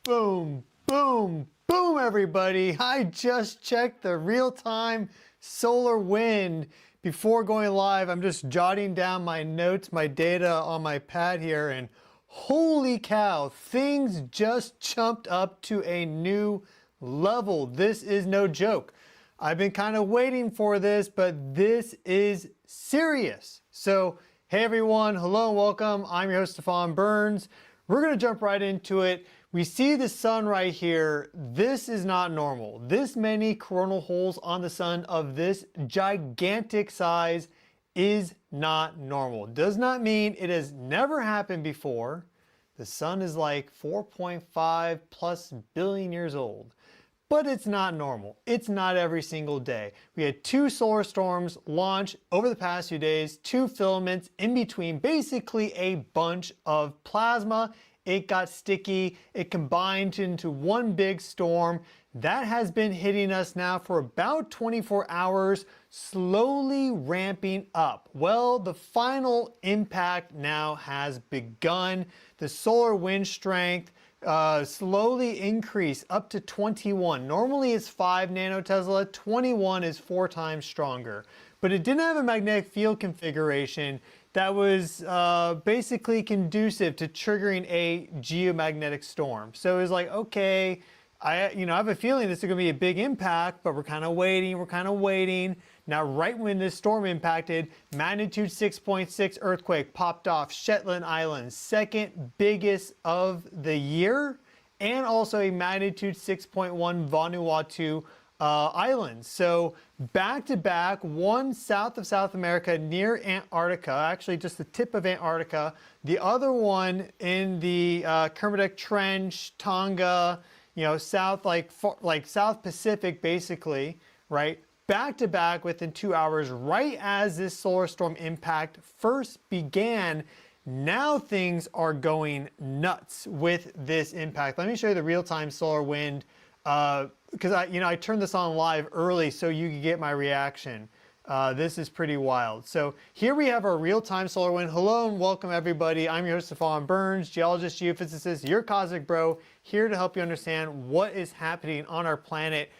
Boom, boom, boom, everybody. I just checked the real-time solar wind before going live. I'm just jotting down my notes, my data on my pad here, and holy cow, things just jumped up to a new level. This is no joke. I've been kind of waiting for this, but this is serious. So, hey everyone, hello and welcome. I'm your host, Stefan Burns. We're going to jump right into it. We see the sun right here. This is not normal. This many coronal holes on the sun of this gigantic size is not normal. Does not mean it has never happened before. The sun is like 4.5 plus billion years old. But it's not normal. It's not every single day. We had 2 solar storms launch over the past few days, 2 filaments in between, basically a bunch of plasma. It got sticky. It combined into one big storm. That has been hitting us now for about 24 hours, slowly ramping up. Well, the final impact now has begun. The solar wind strength slowly increase up to 21. Normally it's 5 nanotesla, 21 is 4 times stronger. But it didn't have a magnetic field configuration that was basically conducive to triggering a geomagnetic storm. So it was like, okay, I have a feeling this is going to be a big impact, but we're kind of waiting. Now, right when this storm impacted, magnitude 6.6 earthquake popped off Shetland Islands, second biggest of the year, and also a magnitude 6.1 Vanuatu islands. So back to back, one south of South America near Antarctica, actually just the tip of Antarctica, the other one in the Kermadec Trench, Tonga, south like South Pacific basically, right? Back to back within 2 hours, right as this solar storm impact first began. Now things are going nuts with this impact. Let me show you the real-time solar wind because I turned this on live early so you could get my reaction. This is pretty wild. So here we have our real-time solar wind. Hello and welcome everybody. I'm your host, Stefan Burns, geologist, geophysicist, your cosmic bro, here to help you understand what is happening on our planet.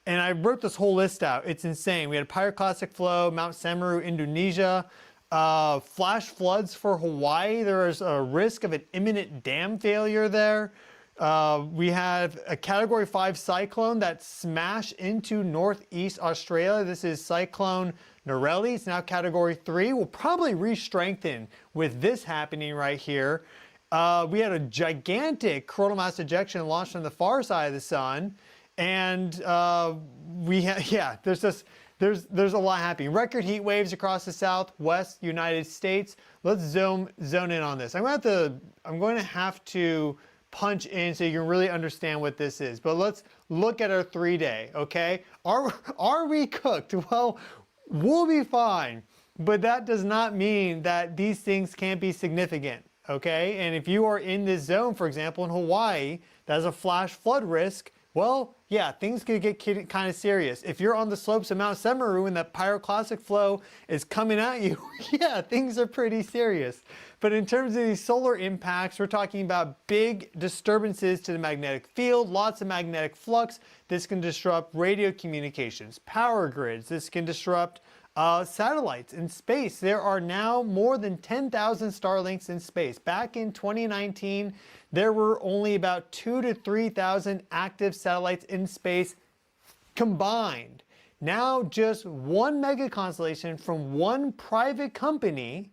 And I wrote this whole list out. It's insane. We had pyroclastic flow, Mount Semeru, Indonesia, flash floods for Hawaii. There is a risk of an imminent dam failure there. We have a category 5 cyclone that smashed into northeast Australia. This is cyclone Narelli. It's now category 3. Will probably re-strengthen with this happening right here. We had a gigantic coronal mass ejection launched on the far side of the sun. And there's a lot happening. Record heat waves across the southwest United States. Let's zone in on this. I'm going to have to punch in so you can really understand what this is. But let's look at our 3-day, okay? Are we cooked? Well, we'll be fine. But that does not mean that these things can't be significant, okay? And if you are in this zone, for example, in Hawaii, that has a flash flood risk, well, yeah, things could get kind of serious. If you're on the slopes of Mount Semeru and that pyroclastic flow is coming at you, yeah, things are pretty serious. But in terms of these solar impacts, we're talking about big disturbances to the magnetic field, lots of magnetic flux. This can disrupt radio communications, power grids. This can disrupt satellites in space. There are now more than 10,000 Starlinks in space. Back in 2019, there were only about 2,000 to 3,000 active satellites in space combined. Now just one mega constellation from one private company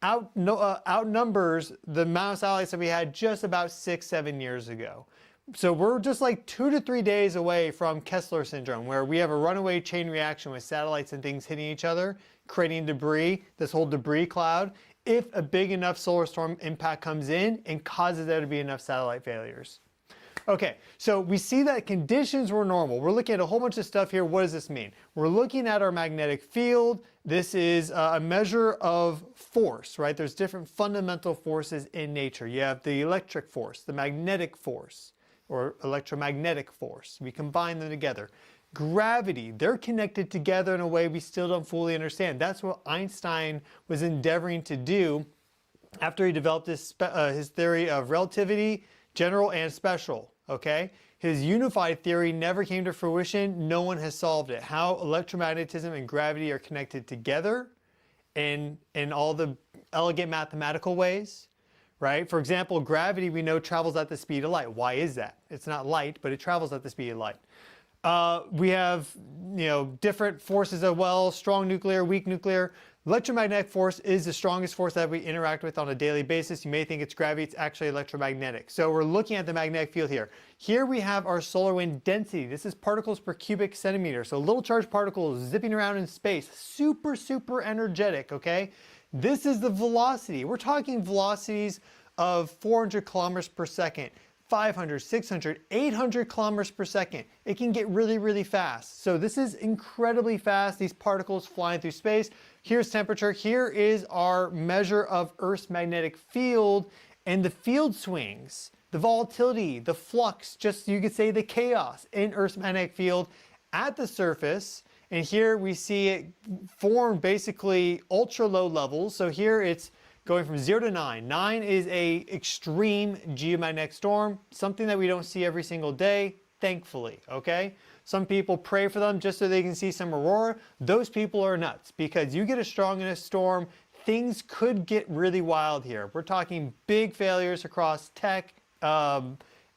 outnumbers the amount of satellites that we had just about 6-7 years ago. So we're just like 2 to 3 days away from Kessler syndrome, where we have a runaway chain reaction with satellites and things hitting each other, creating debris, this whole debris cloud, if a big enough solar storm impact comes in and causes there to be enough satellite failures. Okay, so we see that conditions were normal. We're looking at a whole bunch of stuff here. What does this mean? We're looking at our magnetic field. This is a measure of force, right? There's different fundamental forces in nature. You have the electric force, the magnetic force, or electromagnetic force. We combine them together. Gravity, they're connected together in a way we still don't fully understand. That's what Einstein was endeavoring to do after he developed his theory of relativity general and special, okay? His unified theory never came to fruition. No one has solved it. How electromagnetism and gravity are connected together in all the elegant mathematical ways, right? For example, gravity we know travels at the speed of light. Why is that? It's not light, but it travels at the speed of light. We have, different forces as well, strong nuclear, weak nuclear. Electromagnetic force is the strongest force that we interact with on a daily basis. You may think it's gravity, it's actually electromagnetic. So we're looking at the magnetic field here. Here we have our solar wind density. This is particles per cubic centimeter. So little charged particles zipping around in space. Super, super energetic, okay? This is the velocity. We're talking velocities of 400 kilometers per second. 500, 600, 800 kilometers per second. It can get really, really fast. So this is incredibly fast, these particles flying through space. Here's temperature. Here is our measure of Earth's magnetic field and the field swings, the volatility, the flux, just you could say the chaos in Earth's magnetic field at the surface. And here we see it form basically ultra low levels. So here it's going from 0 to 9. 9 is a extreme geomagnetic storm, something that we don't see every single day, thankfully, okay? Some people pray for them just so they can see some aurora. Those people are nuts because you get a strong enough storm, things could get really wild here. We're talking big failures across tech,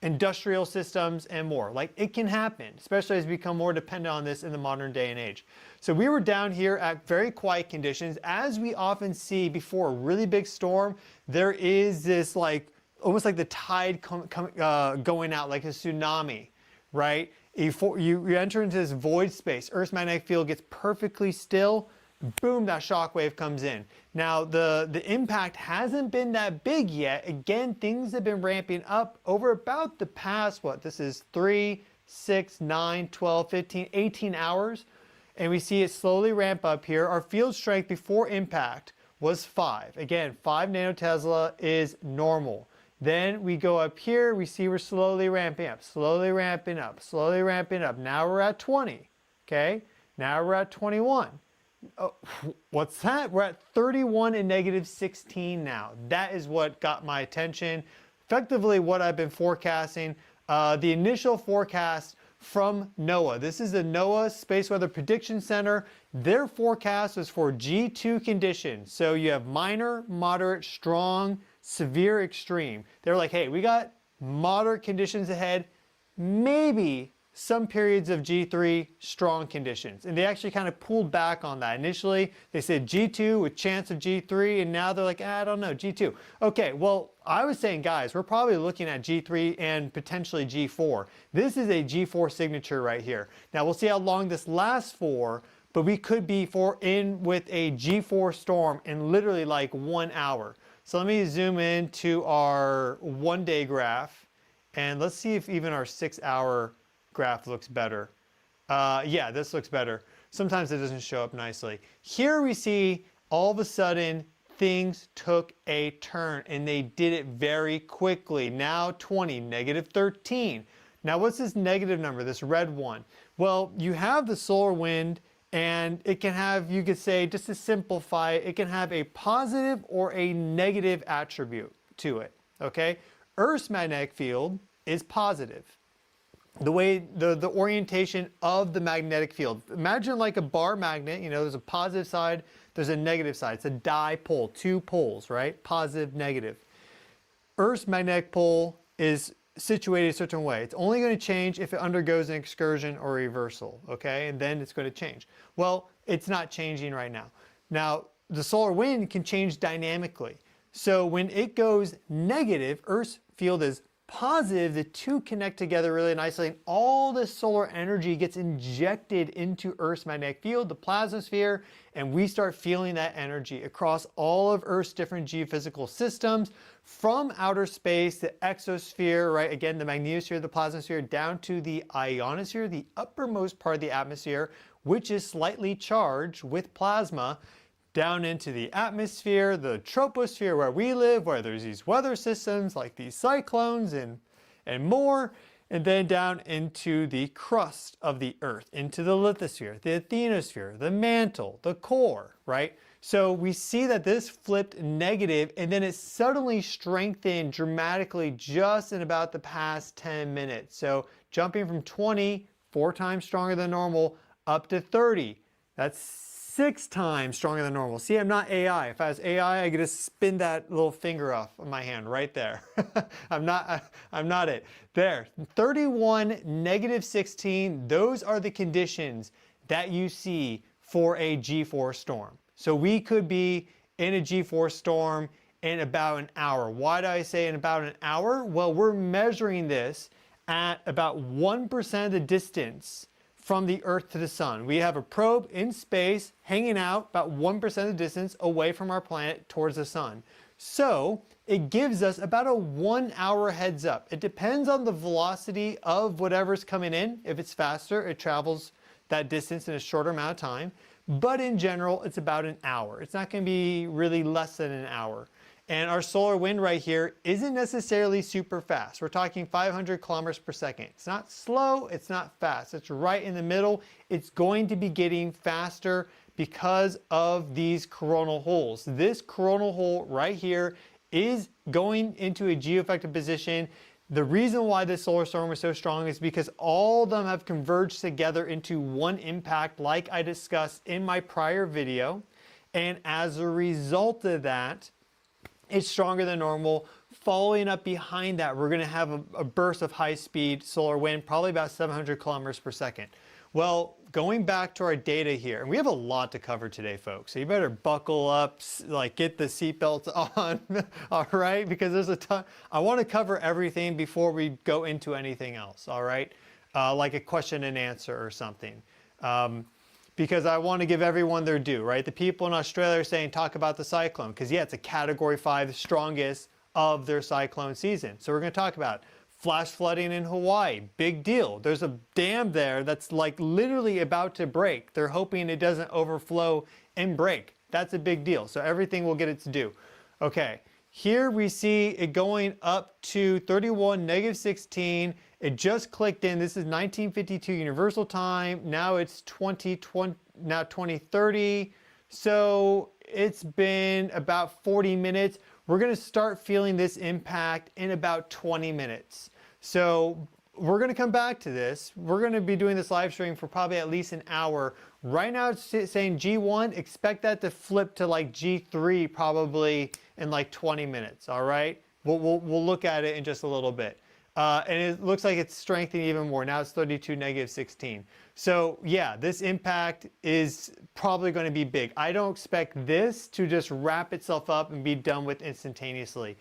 industrial systems, and more. Like, it can happen, especially as we become more dependent on this in the modern day and age. So we were down here at very quiet conditions. As we often see before a really big storm, there is this almost like the tide going out, like a tsunami, right? You enter into this void space. Earth's magnetic field gets perfectly still. Boom, that shock wave comes in. Now, the impact hasn't been that big yet. Again, things have been ramping up over about the past, this is 3, 6, 9, 12, 15, 18 hours. And we see it slowly ramp up here. Our field strength before impact was 5. Again, 5 nanotesla is normal. Then we go up here, we see we're slowly ramping up, slowly ramping up, slowly ramping up. Now we're at 20, okay? Now we're at 21. Oh, what's that? We're at 31 and negative 16 now. That is what got my attention. Effectively what I've been forecasting. The initial forecast from NOAA. This is the NOAA Space Weather Prediction Center. Their forecast was for G2 conditions. So you have minor, moderate, strong, severe, extreme. They're like, hey, we got moderate conditions ahead, maybe some periods of G3 strong conditions. And they actually kind of pulled back on that. Initially, they said G2 with chance of G3, and now they're like, I don't know, G2. Okay, well, I was saying, guys, we're probably looking at G3 and potentially G4. This is a G4 signature right here. Now, we'll see how long this lasts for, but we could be in with a G4 storm in literally like 1 hour. So let me zoom in to our one-day graph, and let's see if even our 6-hour graph looks better. Yeah, this looks better. Sometimes it doesn't show up nicely. Here we see all of a sudden things took a turn, and they did it very quickly. Now 20, negative 13. Now what's this negative number, this red one? Well, you have the solar wind, and it can have, you could say, just to simplify it, it can have a positive or a negative attribute to it, okay? Earth's magnetic field is positive. The way, the orientation of the magnetic field. Imagine like a bar magnet, there's a positive side, there's a negative side. It's a dipole, 2 poles, right? Positive, negative. Earth's magnetic pole is situated a certain way. It's only going to change if it undergoes an excursion or reversal, okay? And then it's going to change. Well, it's not changing right now. Now, the solar wind can change dynamically. So when it goes negative, Earth's field is positive, the two connect together really nicely, and all this solar energy gets injected into Earth's magnetic field, the plasmasphere, and we start feeling that energy across all of Earth's different geophysical systems, from outer space, the exosphere, right, again, the magnetosphere, the plasmasphere, down to the ionosphere, the uppermost part of the atmosphere, which is slightly charged with plasma, down into the atmosphere, the troposphere where we live, where there's these weather systems like these cyclones and more, and then down into the crust of the Earth, into the lithosphere, the asthenosphere, the mantle, the core, right? So we see that this flipped negative and then it suddenly strengthened dramatically just in about the past 10 minutes. So jumping from 20, 4 times stronger than normal, up to 30. That's 6 times stronger than normal. See, I'm not AI. If I was AI, I could just spin that little finger off of my hand right there. I'm not it. There, 31, negative 16, those are the conditions that you see for a G-force storm. So we could be in a G-force storm in about an hour. Why do I say in about an hour? Well, we're measuring this at about 1% of the distance from the Earth to the Sun. We have a probe in space hanging out about 1% of the distance away from our planet towards the Sun. So it gives us about a 1 hour heads up. It depends on the velocity of whatever's coming in. If it's faster, it travels that distance in a shorter amount of time. But in general, it's about an hour. It's not going to be really less than an hour. And our solar wind right here isn't necessarily super fast. We're talking 500 kilometers per second. It's not slow, it's not fast. It's right in the middle. It's going to be getting faster because of these coronal holes. This coronal hole right here is going into a geoeffective position. The reason why this solar storm is so strong is because all of them have converged together into one impact, like I discussed in my prior video. And as a result of that, it's stronger than normal. Following up behind that, we're going to have a burst of high-speed solar wind, probably about 700 kilometers per second. Well, going back to our data here, and we have a lot to cover today, folks, so you better buckle up, like get the seatbelts on, all right, because there's a ton. I want to cover everything before we go into anything else, all right, like a question and answer or something, because I want to give everyone their due, right? The people in Australia are saying talk about the cyclone, because yeah, it's a Category 5, the strongest of their cyclone season. So we're going to talk about flash flooding in Hawaii, big deal. There's a dam there that's like literally about to break. They're hoping it doesn't overflow and break. That's a big deal. So everything will get its due. Okay, here we see it going up to 31, negative 16. It just clicked in. This is 1952 Universal Time. Now it's 2030. So it's been about 40 minutes. We're going to start feeling this impact in about 20 minutes. So we're going to come back to this. We're going to be doing this live stream for probably at least an hour. Right now it's saying G1. Expect that to flip to like G3 probably in like 20 minutes. All right. We'll look at it in just a little bit. And it looks like it's strengthening even more. Now it's 32, negative 16. So yeah, this impact is probably going to be big. I don't expect this to just wrap itself up and be done with instantaneously.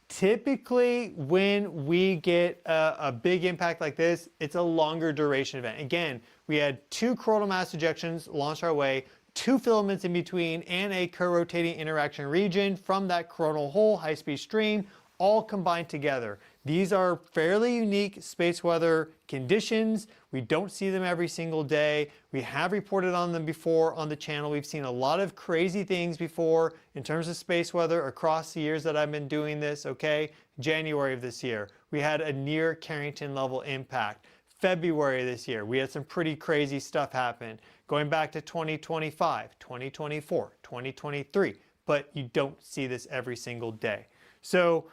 Typically, when we get a big impact like this, it's a longer duration event. Again, we had 2 coronal mass ejections launched our way, 2 filaments in between, and a co-rotating interaction region from that coronal hole, high-speed stream, all combined together. These are fairly unique space weather conditions. We don't see them every single day. We have reported on them before on the channel. We've seen a lot of crazy things before in terms of space weather across the years that I've been doing this, okay? January of this year, we had a near Carrington level impact. February this year, we had some pretty crazy stuff happen. Going back to 2025, 2024, 2023, but you don't see this every single day. So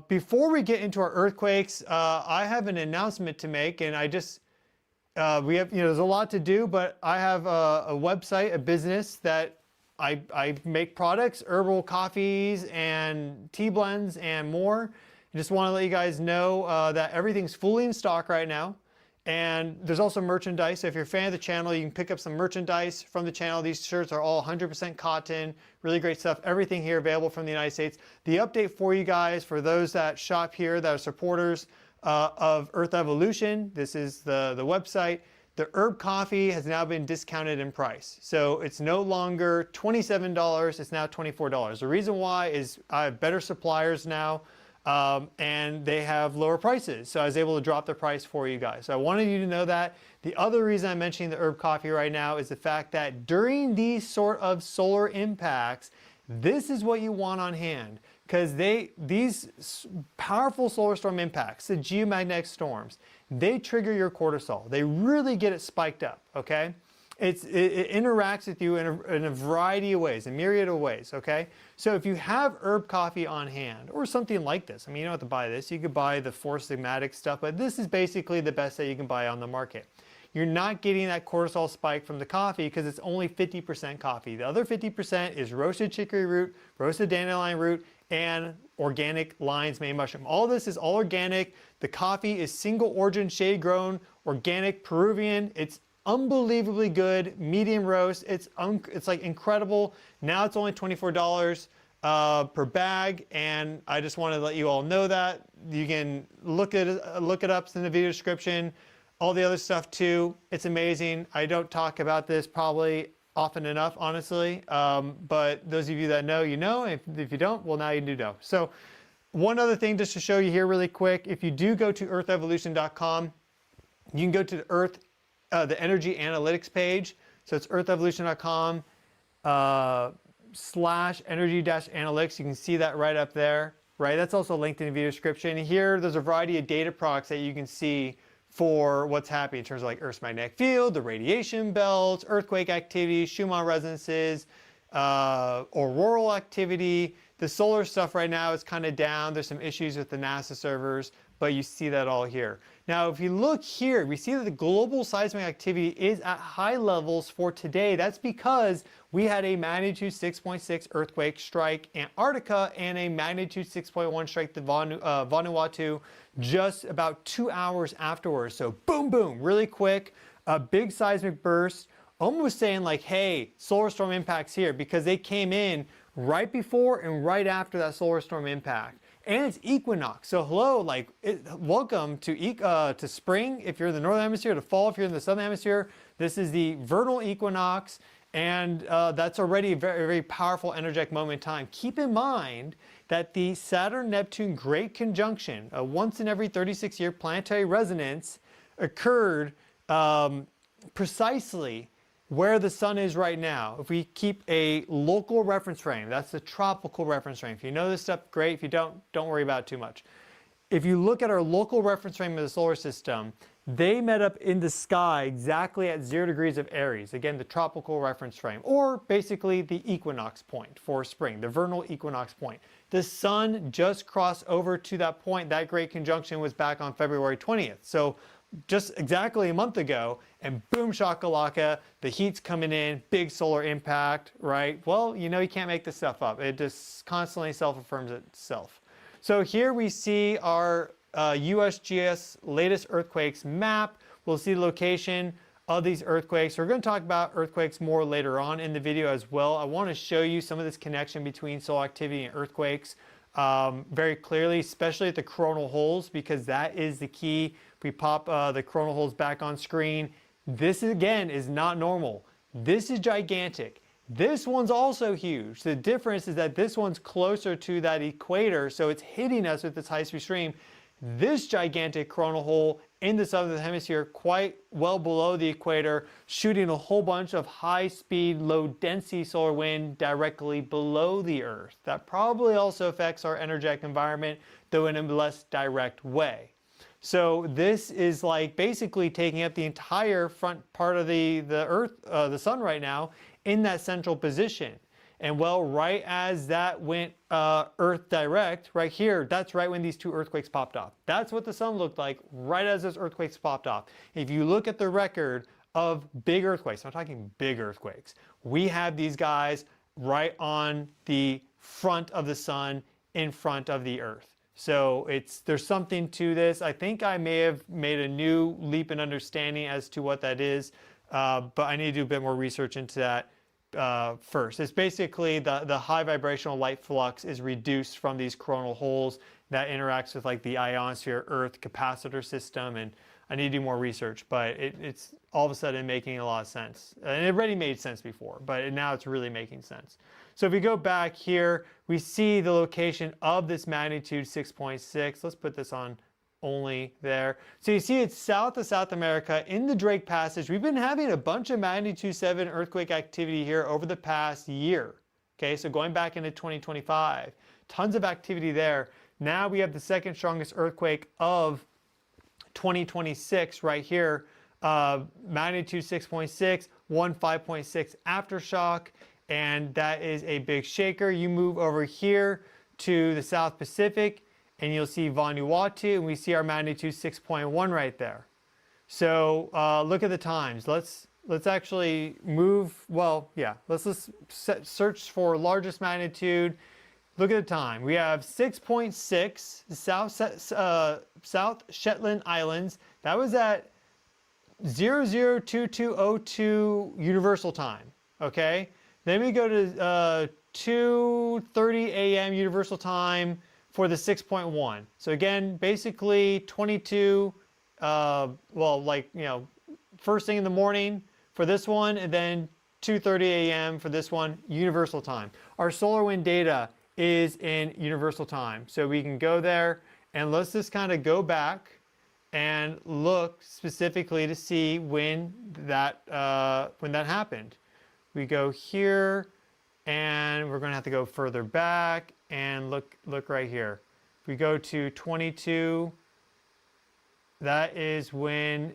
before we get into our earthquakes, I have an announcement to make, and we have, there's a lot to do, but I have a website, a business that I make products, herbal coffees and tea blends and more. I just want to let you guys know that everything's fully in stock right now. And there's also merchandise. So if you're a fan of the channel, you can pick up some merchandise from the channel. These shirts are all 100% cotton, really great stuff. Everything here available from the United States. The update for you guys, for those that shop here, that are supporters of Earth Evolution, this is the website. The herb coffee has now been discounted in price. So it's no longer $27, it's now $24. The reason why is I have better suppliers now. And they have lower prices. So I was able to drop the price for you guys. So I wanted you to know that. The other reason I'm mentioning the herb coffee right now is the fact that during these sort of solar impacts, this is what you want on hand. Because these powerful solar storm impacts, the geomagnetic storms, they trigger your cortisol. They really get it spiked up, okay? it interacts with you in a variety of ways, a myriad of ways, okay? So if you have herb coffee on hand, or something like this, I mean, you don't have to buy this. You could buy the Four Sigmatic stuff, but this is basically the best that you can buy on the market. You're not getting that cortisol spike from the coffee because it's only 50% coffee. The other 50% is roasted chicory root, roasted dandelion root, and organic lion's mane mushroom. All this is all organic. The coffee is single origin, shade grown, organic, Peruvian. It's unbelievably good, medium roast. It's like incredible. Now it's only $24 per bag, and I just want to let you all know that. You can look it up in the video description. All the other stuff too. It's amazing. I don't talk about this probably often enough, honestly. But those of you that know, you know. If you don't, well, now you do know. So one other thing just to show you here really quick. If you do go to earthevolution.com, you can go to the energy analytics page. So it's earthevolution.com /energy-analytics. You can see that right up there, right? That's also linked in the video description. Here, there's a variety of data products that you can see for what's happening in terms of like Earth's magnetic field, the radiation belts, earthquake activity, Schumann resonances, auroral activity. The solar stuff right now is kind of down. There's some issues with the NASA servers, but you see that all here. Now, if you look here, we see that the global seismic activity is at high levels for today. That's because we had a magnitude 6.6 earthquake strike Antarctica and a magnitude 6.1 strike the Vanuatu just about 2 hours afterwards. So boom, boom, really quick, a big seismic burst, almost saying like, hey, solar storm impacts here, because they came in right before and right after that solar storm impact. And it's equinox. So hello, like, welcome to spring if you're in the northern hemisphere, to fall if you're in the southern hemisphere. This is the vernal equinox, and that's already a very, very powerful energetic moment in time. Keep in mind that the Saturn-Neptune Great Conjunction, a once in every 36-year planetary resonance, occurred precisely where the sun is right now. If we keep a local reference frame, that's the tropical reference frame. If you know this stuff, great. If you don't worry about it too much. If you look at our local reference frame of the solar system, they met up in the sky exactly at 0 degrees of Aries. Again, the tropical reference frame, or basically the equinox point for spring, the vernal equinox point. The sun just crossed over to that point. That great conjunction was back on February 20th. So just exactly a month ago, and boom shakalaka, the heat's coming in, big solar impact, right? Well, you know, you can't make this stuff up. It just constantly self-affirms itself. So here we see our USGS latest earthquakes map. We'll see the location of these earthquakes. We're going to talk about earthquakes more later on in the video as well. I want to show you some of this connection between solar activity and earthquakes very clearly, especially at the coronal holes, because that is the key. If we pop the coronal holes back on screen, this again is not normal. This is gigantic. This one's also huge. The difference is that this one's closer to that equator, so it's hitting us with this high-speed stream. This gigantic coronal hole in the southern hemisphere, quite well below the equator, shooting a whole bunch of high-speed, low-density solar wind directly below the Earth. That probably also affects our energetic environment, though in a less direct way. So this is like basically taking up the entire front part of the Earth, the sun right now, in that central position. And well, right as that went Earth direct, right here, that's right when these two earthquakes popped off. That's what the sun looked like right as those earthquakes popped off. If you look at the record of big earthquakes, I'm talking big earthquakes, we have these guys right on the front of the sun in front of the Earth. So there's something to this. I think I may have made a new leap in understanding as to what that is, but I need to do a bit more research into that first. It's basically the high vibrational light flux is reduced from these coronal holes that interacts with like the ionosphere Earth capacitor system, and I need to do more research, but it's all of a sudden making a lot of sense. And it already made sense before, but now it's really making sense. So if we go back here, we see the location of this magnitude 6.6. Let's put this on only there. So you see it's south of South America in the Drake Passage. We've been having a bunch of magnitude 7 earthquake activity here over the past year. Okay, so going back into 2025, tons of activity there. Now we have the second strongest earthquake of 2026 right here magnitude 6.6, one 5.6 aftershock, and that is a big shaker. You move over here to the South Pacific and you'll see Vanuatu, and we see our magnitude 6.1 right there. So look at the times. Let's actually move, well, yeah, let's search for largest magnitude. Look at the time. We have 6.6, South Shetland Islands. That was at 002202 Universal Time, okay? Then we go to 2:30 a.m. Universal Time for the 6.1. So again, basically 22, well, like, you know, first thing in the morning for this one, and then 2:30 a.m. for this one, Universal Time. Our solar wind data is in Universal Time. So we can go there and let's just kind of go back and look specifically to see when that happened. We go here and we're going to have to go further back and look right here. If we go to 22, that is when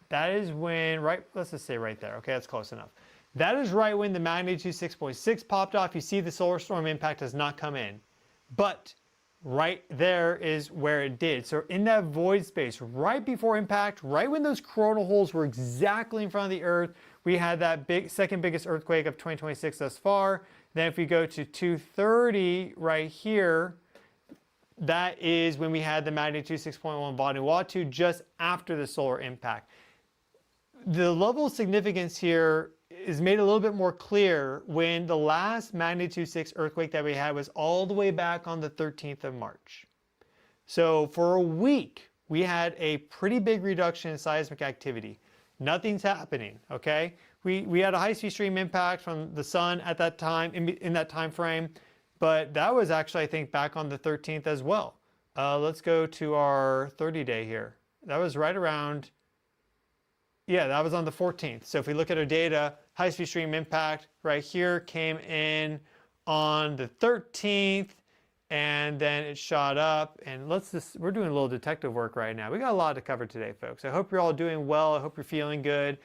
right, let's just say right there. Okay, that's close enough. That is right when the magnitude 6.6 popped off. You see the solar storm impact has not come in, but right there is where it did. So in that void space, right before impact, right when those coronal holes were exactly in front of the Earth, we had that second biggest earthquake of 2026 thus far. Then if we go to 2:30 right here, that is when we had the magnitude 6.1 Vanuatu just after the solar impact. The level of significance here is made a little bit more clear when the last magnitude 6 earthquake that we had was all the way back on the 13th of March. So for a week, we had a pretty big reduction in seismic activity. Nothing's happening, okay? We had a high-speed stream impact from the sun at that time, in that time frame, but that was actually, I think, back on the 13th as well. Let's go to our 30-day here. That was right around, yeah, that was on the 14th. So if we look at our data, high-speed stream impact right here came in on the 13th, and then it shot up. And we're doing a little detective work right now. We got a lot to cover today, folks. I hope you're all doing well. I hope you're feeling good.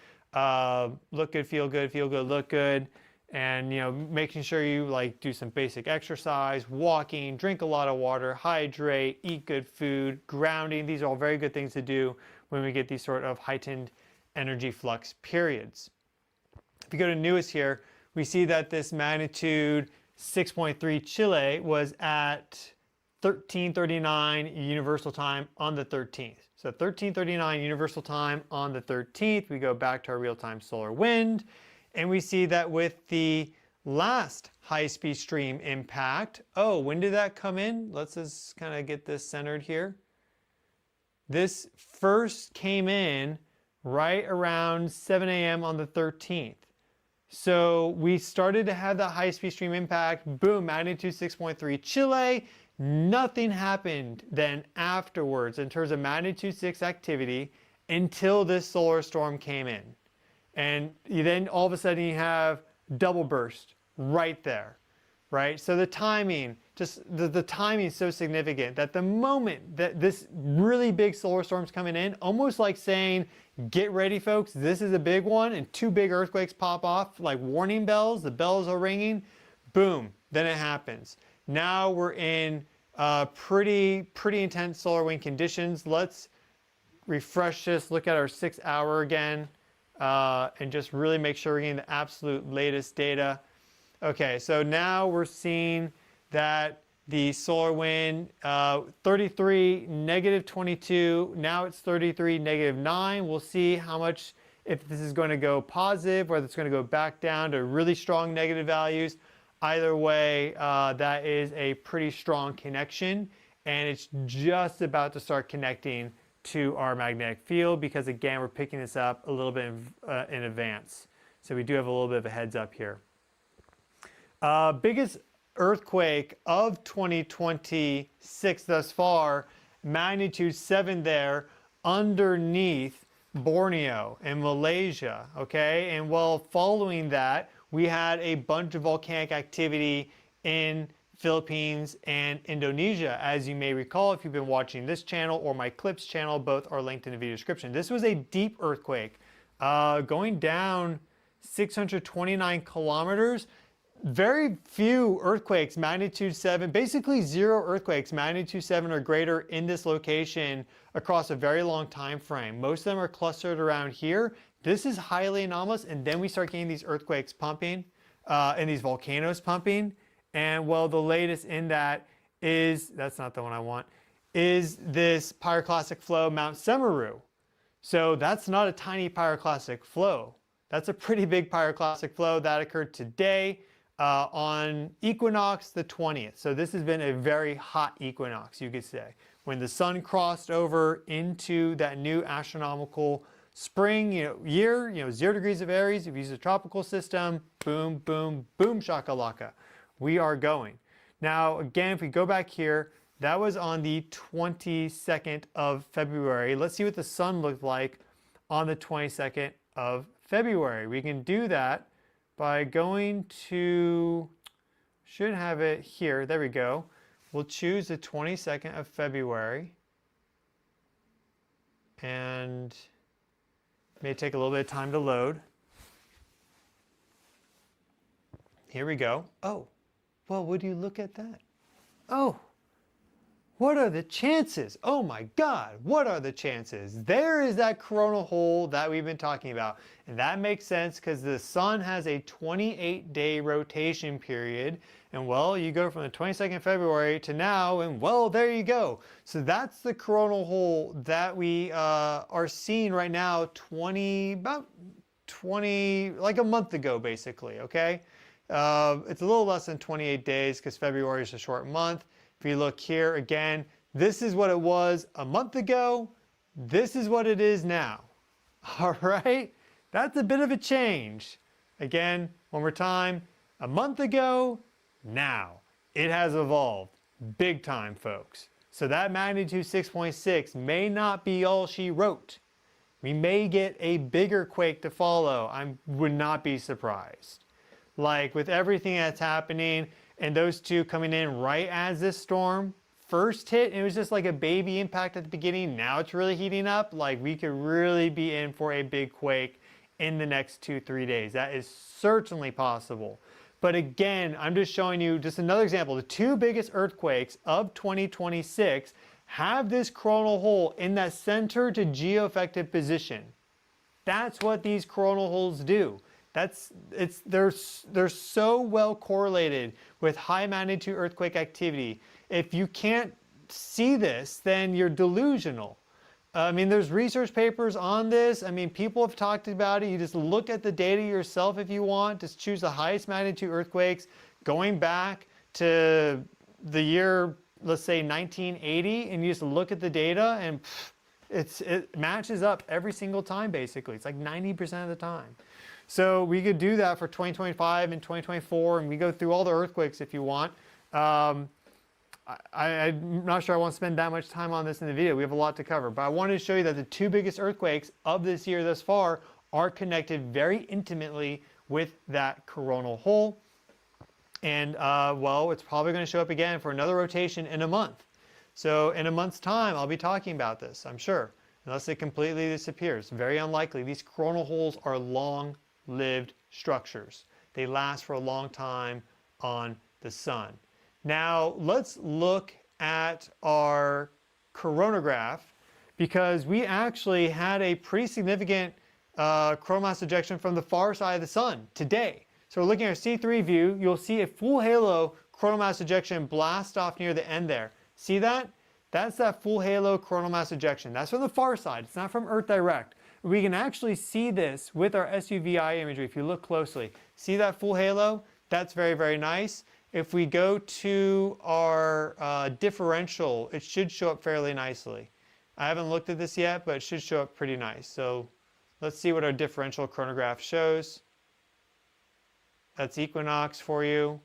Look good, feel good, look good. And, you know, making sure you like do some basic exercise, walking, drink a lot of water, hydrate, eat good food, grounding. These are all very good things to do when we get these sort of heightened energy flux periods. If you go to newest here, we see that this magnitude 6.3 Chile was at 13:39 Universal Time on the 13th. So 13:39 Universal Time on the 13th, we go back to our real-time solar wind, and we see that with the last high-speed stream impact, oh, when did that come in? Let's just kind of get this centered here. This first came in right around 7 a.m. on the 13th. So we started to have that high-speed stream impact, boom, magnitude 6.3 Chile. Nothing happened then afterwards in terms of magnitude 6 activity until this solar storm came in. And then all of a sudden you have double burst right there, right? So the timing, just the timing is so significant that the moment that this really big solar storm's coming in, almost like saying, get ready folks, this is a big one, and two big earthquakes pop off like warning bells, the bells are ringing, boom, then it happens. Now we're in pretty intense solar wind conditions. Let's refresh this, look at our 6 hour again, and just really make sure we're getting the absolute latest data. Okay, so now we're seeing that the solar wind, 33, negative 22, now it's 33, negative 9. We'll see how much, if this is going to go positive, whether it's going to go back down to really strong negative values. Either way, that is a pretty strong connection, and it's just about to start connecting to our magnetic field because, again, we're picking this up a little bit in advance. So we do have a little bit of a heads up here. Biggest earthquake of 2026 thus far, magnitude 7 there underneath Borneo in Malaysia, okay? And while following that, we had a bunch of volcanic activity in Philippines, and Indonesia. As you may recall, if you've been watching this channel or my clips channel, both are linked in the video description. This was a deep earthquake going down 629 kilometers. Very few earthquakes, magnitude 7, basically zero earthquakes, magnitude 7 or greater in this location across a very long time frame. Most of them are clustered around here. This is highly anomalous, and then we start getting these earthquakes pumping and these volcanoes pumping. And well, the latest in that is, that's not the one I want, is this pyroclastic flow, Mount Semeru. So that's not a tiny pyroclastic flow. That's a pretty big pyroclastic flow that occurred today on equinox the 20th. So this has been a very hot equinox, you could say. When the sun crossed over into that new astronomical spring year, 0 degrees of Aries, if you use a tropical system, boom, boom, boom, shakalaka. We are going. Now, again, if we go back here, that was on the 22nd of February. Let's see what the sun looked like on the 22nd of February. We can do that by going to, should have it here, there we go. We'll choose the 22nd of February. And it may take a little bit of time to load. Here we go. Oh. Well, would you look at that? Oh, what are the chances? Oh my God, what are the chances? There is that coronal hole that we've been talking about. And that makes sense because the sun has a 28-day rotation period. And well, you go from the 22nd of February to now, and well, there you go. So that's the coronal hole that we are seeing right now, about 20, like a month ago, basically, okay? It's a little less than 28 days because February is a short month. If you look here again, this is what it was a month ago. This is what it is now. All right, that's a bit of a change. Again, one more time, a month ago, now. It has evolved big time, folks. So that magnitude 6.6 may not be all she wrote. We may get a bigger quake to follow. I would not be surprised. Like with everything that's happening and those two coming in right as this storm first hit, it was just like a baby impact at the beginning. Now it's really heating up. Like we could really be in for a big quake in the next 2-3 days. That is certainly possible. But again, I'm just showing you just another example. The two biggest earthquakes of 2026 have this coronal hole in that center to geoaffected position. That's what these coronal holes do. They're so well correlated with high magnitude earthquake activity. If you can't see this, then you're delusional. I mean, there's research papers on this. I mean, people have talked about it. You just look at the data yourself if you want. Just choose the highest magnitude earthquakes going back to the year, let's say 1980, and you just look at the data and it matches up every single time, basically. It's like 90% of the time. So we could do that for 2025 and 2024, and we go through all the earthquakes if you want. I'm not sure I want to spend that much time on this in the video. We have a lot to cover, but I wanted to show you that the two biggest earthquakes of this year thus far are connected very intimately with that coronal hole. And well, it's probably going to show up again for another rotation in a month. So in a month's time, I'll be talking about this, I'm sure, unless it completely disappears. Very unlikely. These coronal holes are long-lived structures. They last for a long time on the sun. Now, let's look at our coronagraph because we actually had a pretty significant coronal mass ejection from the far side of the sun today. So we're looking at our C3 view. You'll see a full halo coronal mass ejection blast off near the end there. See that? That's that full halo coronal mass ejection. That's from the far side. It's not from Earth direct. We can actually see this with our SUVI imagery if you look closely. See that full halo? That's very, very nice. If we go to our differential, it should show up fairly nicely. I haven't looked at this yet, but it should show up pretty nice. So let's see what our differential chronograph shows. That's equinox for you.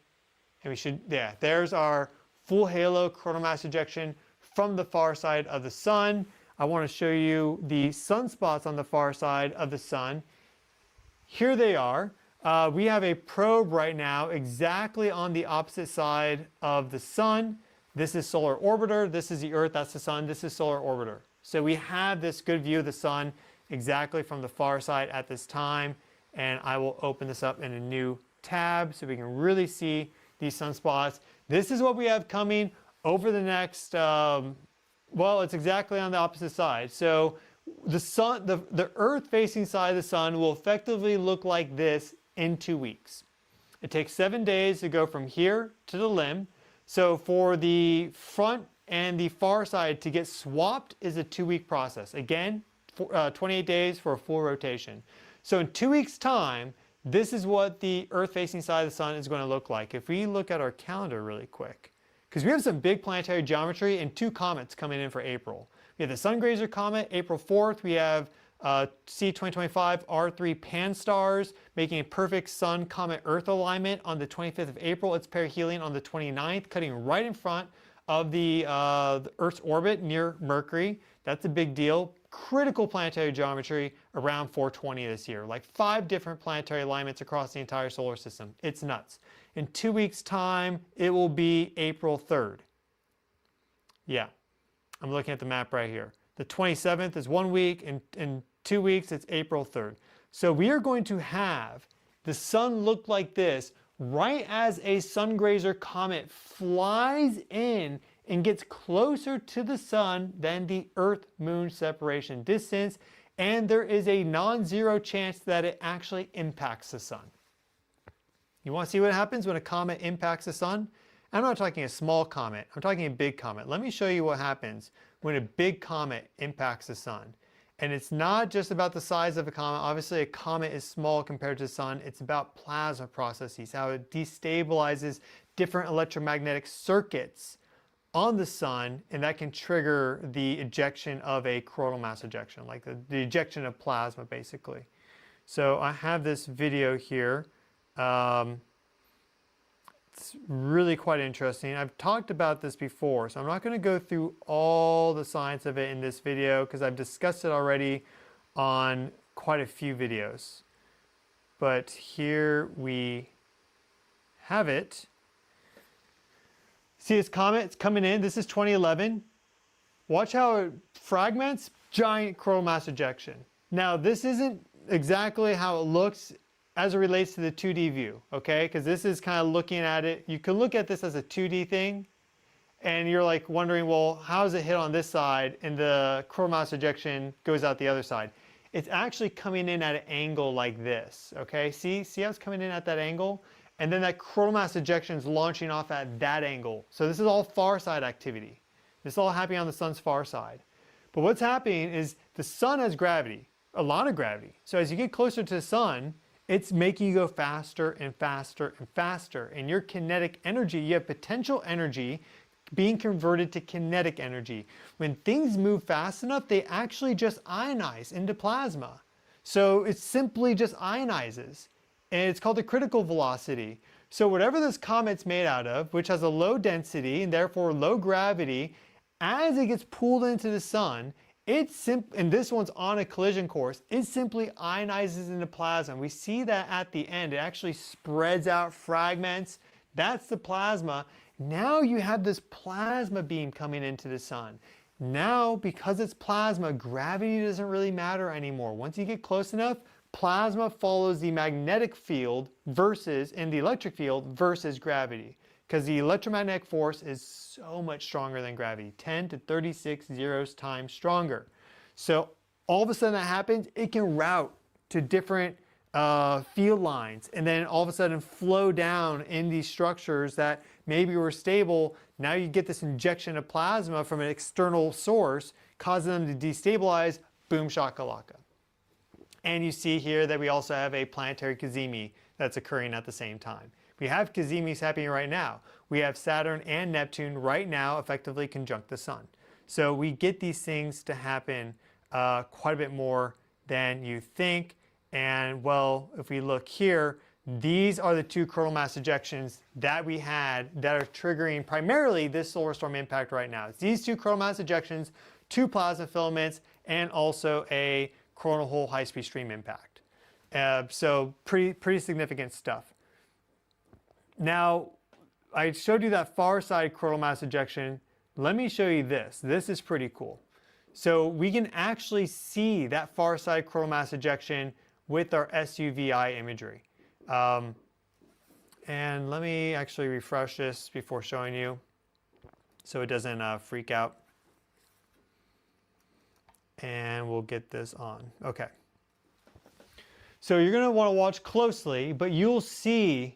And we should, yeah, there's our full halo coronal mass ejection from the far side of the sun. I want to show you the sunspots on the far side of the sun. Here they are. We have a probe right now exactly on the opposite side of the sun. This is solar orbiter, this is the Earth, that's the sun, this is solar orbiter. So we have this good view of the sun exactly from the far side at this time. And I will open this up in a new tab so we can really see these sunspots. This is what we have coming over the next, well, it's exactly on the opposite side. So the sun, the Earth facing side of the sun will effectively look like this in 2 weeks. It takes 7 days to go from here to the limb. So for the front and the far side to get swapped is a 2-week process. Again, 28 days for a full rotation. So in 2 weeks' time, this is what the Earth-facing side of the sun is going to look like. If we look at our calendar really quick, because we have some big planetary geometry and 2 comets coming in for April. We have the Sun Grazer comet, April 4th. We have C2025 R3 Pan-STARRS making a perfect Sun-Comet-Earth alignment on the 25th of April. It's perihelion on the 29th, cutting right in front of the Earth's orbit near Mercury. That's a big deal. Critical planetary geometry around 420 this year. Like 5 different planetary alignments across the entire solar system. It's nuts. In 2 weeks' time, it will be April 3rd. Yeah, I'm looking at the map right here. The 27th is 1 week. In 2 weeks, it's April 3rd. So we are going to have the sun look like this right as a sun grazer comet flies in and gets closer to the sun than the Earth-Moon separation distance, and there is a non-zero chance that it actually impacts the sun. You want to see what happens when a comet impacts the sun? I'm not talking a small comet, I'm talking a big comet. Let me show you what happens when a big comet impacts the sun. And it's not just about the size of a comet. Obviously, a comet is small compared to the sun. It's about plasma processes, how it destabilizes different electromagnetic circuits on the sun, and that can trigger the ejection of a coronal mass ejection, like the ejection of plasma, basically. So I have this video here. It's really quite interesting. I've talked about this before, so I'm not going to go through all the science of it in this video because I've discussed it already on quite a few videos. But here we have it. See this comet? It's coming in. This is 2011. Watch how it fragments. Giant coronal mass ejection. Now, this isn't exactly how it looks as it relates to the 2D view, okay? Because this is kind of looking at it. You can look at this as a 2D thing, and you're like wondering, well, how does it hit on this side and the coronal mass ejection goes out the other side? It's actually coming in at an angle like this, okay? See how it's coming in at that angle? And then that coronal mass ejection is launching off at that angle. So this is all far side activity. This is all happening on the sun's far side. But what's happening is the sun has gravity, a lot of gravity. So as you get closer to the sun, it's making you go faster and faster and faster. And your kinetic energy, you have potential energy being converted to kinetic energy. When things move fast enough, they actually just ionize into plasma. So it simply just ionizes. And it's called the critical velocity. So whatever this comet's made out of, which has a low density and therefore low gravity, as it gets pulled into the sun, and this one's on a collision course, it simply ionizes into plasma. We see that at the end. It actually spreads out fragments. That's the plasma. Now you have this plasma beam coming into the sun. Now, because it's plasma, gravity doesn't really matter anymore. Once you get close enough, plasma follows the magnetic field and the electric field versus gravity. Because the electromagnetic force is so much stronger than gravity, 10 to 36 zeros times stronger. So all of a sudden that happens, it can route to different field lines and then all of a sudden flow down in these structures that maybe were stable. Now you get this injection of plasma from an external source, causing them to destabilize, boom shakalaka. And you see here that we also have a planetary cazimi that's occurring at the same time. We have cazimis happening right now. We have Saturn and Neptune right now effectively conjunct the sun. So we get these things to happen quite a bit more than you think. And well, if we look here, these are the 2 coronal mass ejections that we had that are triggering primarily this solar storm impact right now. It's these 2 coronal mass ejections, 2 plasma filaments, and also a coronal hole high-speed stream impact. So pretty significant stuff. Now, I showed you that far side coronal mass ejection. Let me show you this. This is pretty cool. So we can actually see that far side coronal mass ejection with our SUVI imagery. And let me actually refresh this before showing you so it doesn't freak out. And we'll get this on. Okay. So you're going to want to watch closely, but you'll see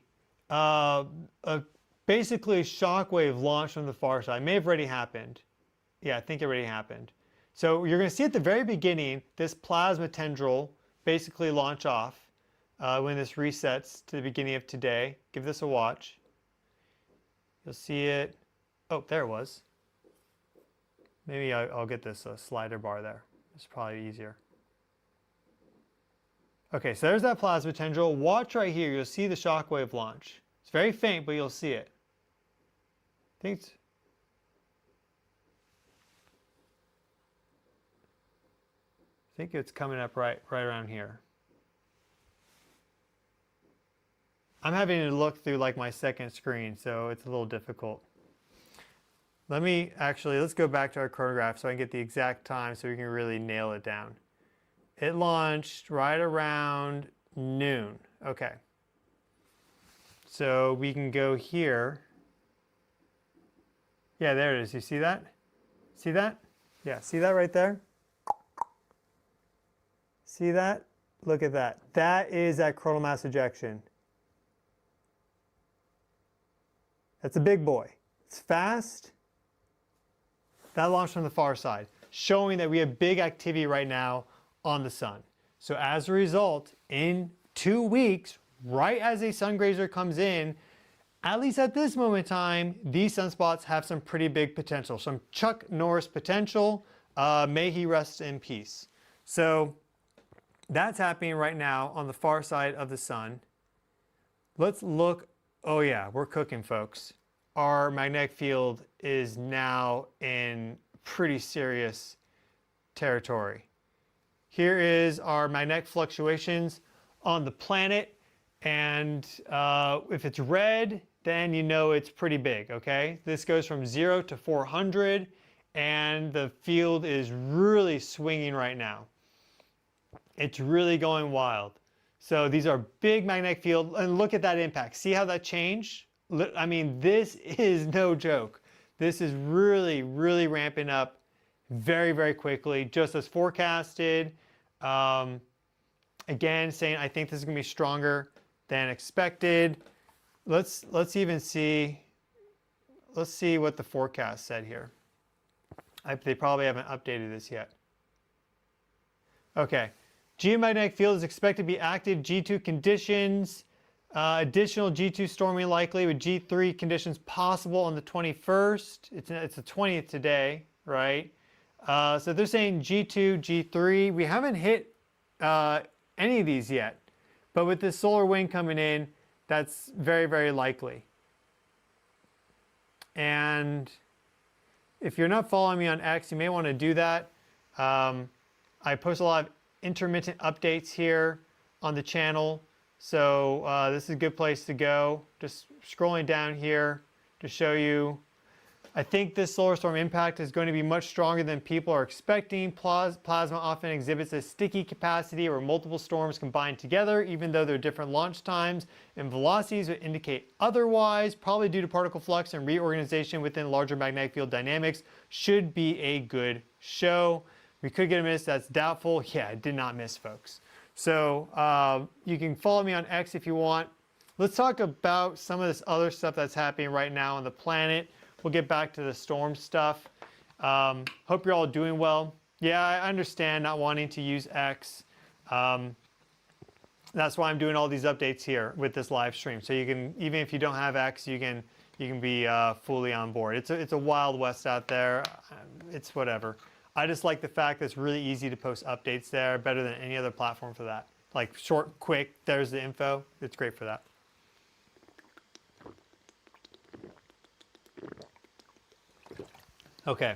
basically a shockwave launch from the far side. It may have already happened. Yeah, I think it already happened. So you're going to see at the very beginning this plasma tendril basically launch off when this resets to the beginning of today. Give this a watch. You'll see it. Oh, there it was. Maybe I'll get this slider bar there. It's probably easier. Okay, so there's that plasma tendril. Watch right here. You'll see the shockwave launch. It's very faint, but you'll see it. I think it's coming up right around here. I'm having to look through like my second screen, so it's a little difficult. Let's go back to our chronograph so I can get the exact time so we can really nail it down. It launched right around noon. Okay. So we can go here. Yeah, there it is. You see that? See that? Yeah, see that right there? See that? Look at that. That is that coronal mass ejection. That's a big boy. It's fast. That launched from the far side, showing that we have big activity right now on the sun. So as a result, in 2 weeks, right as a sun grazer comes in, at least at this moment in time, these sunspots have some pretty big potential, some Chuck Norris potential. May he rest in peace. So that's happening right now on the far side of the sun. Let's look. Oh yeah, we're cooking, folks. Our magnetic field is now in pretty serious territory. Here is our magnetic fluctuations on the planet, and if it's red, then you know it's pretty big, okay? This goes from 0 to 400, and the field is really swinging right now. It's really going wild. So these are big magnetic field, and look at that impact. See how that changed? I mean, this is no joke. This is really, really ramping up very, very quickly, just as forecasted. Again, saying I think this is going to be stronger than expected. Let's even see. Let's see what the forecast said here. They probably haven't updated this yet. Okay. Geomagnetic field is expected to be active. G2 conditions. Additional G2 storming likely with G3 conditions possible on the 21st. It's the 20th today, right? So they're saying G2, G3. We haven't hit any of these yet. But with this solar wind coming in, that's very, very likely. And if you're not following me on X, you may want to do that. I post a lot of intermittent updates here on the channel. So this is a good place to go. Just scrolling down here to show you. I think this solar storm impact is going to be much stronger than people are expecting. Plasma often exhibits a sticky capacity where multiple storms combine together, even though they're different launch times and velocities would indicate otherwise, probably due to particle flux and reorganization within larger magnetic field dynamics. Should be a good show. We could get a miss. That's doubtful. Yeah, I did not miss, folks. So you can follow me on X if you want. Let's talk about some of this other stuff that's happening right now on the planet. We'll get back to the storm stuff. Hope you're all doing well. Yeah, I understand not wanting to use X. That's why I'm doing all these updates here with this live stream. So you can, even if you don't have X, you can be fully on board. It's a wild west out there. It's whatever. I just like the fact that it's really easy to post updates there, better than any other platform for that. Like short, quick, there's the info. It's great for that. Okay.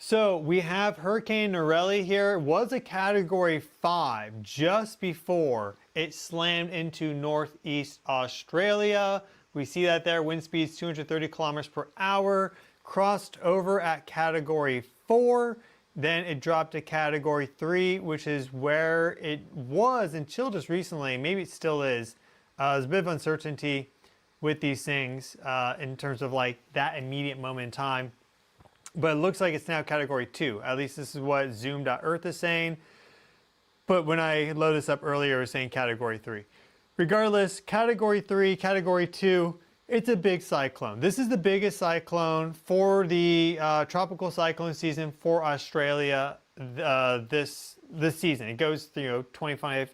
So we have Hurricane Norelli here. It was a Category 5 just before it slammed into northeast Australia. We see that there, wind speeds 230 kilometers per hour, crossed over at Category 4. Then it dropped to Category 3, which is where it was until just recently. Maybe it still is. There's a bit of uncertainty with these things in terms of like that immediate moment in time. But it looks like it's now Category 2. At least this is what zoom.earth is saying. But when I loaded this up earlier, it was saying Category 3. Regardless, Category 3, Category 2, it's a big cyclone. This is the biggest cyclone for the tropical cyclone season for Australia this season. It goes through 25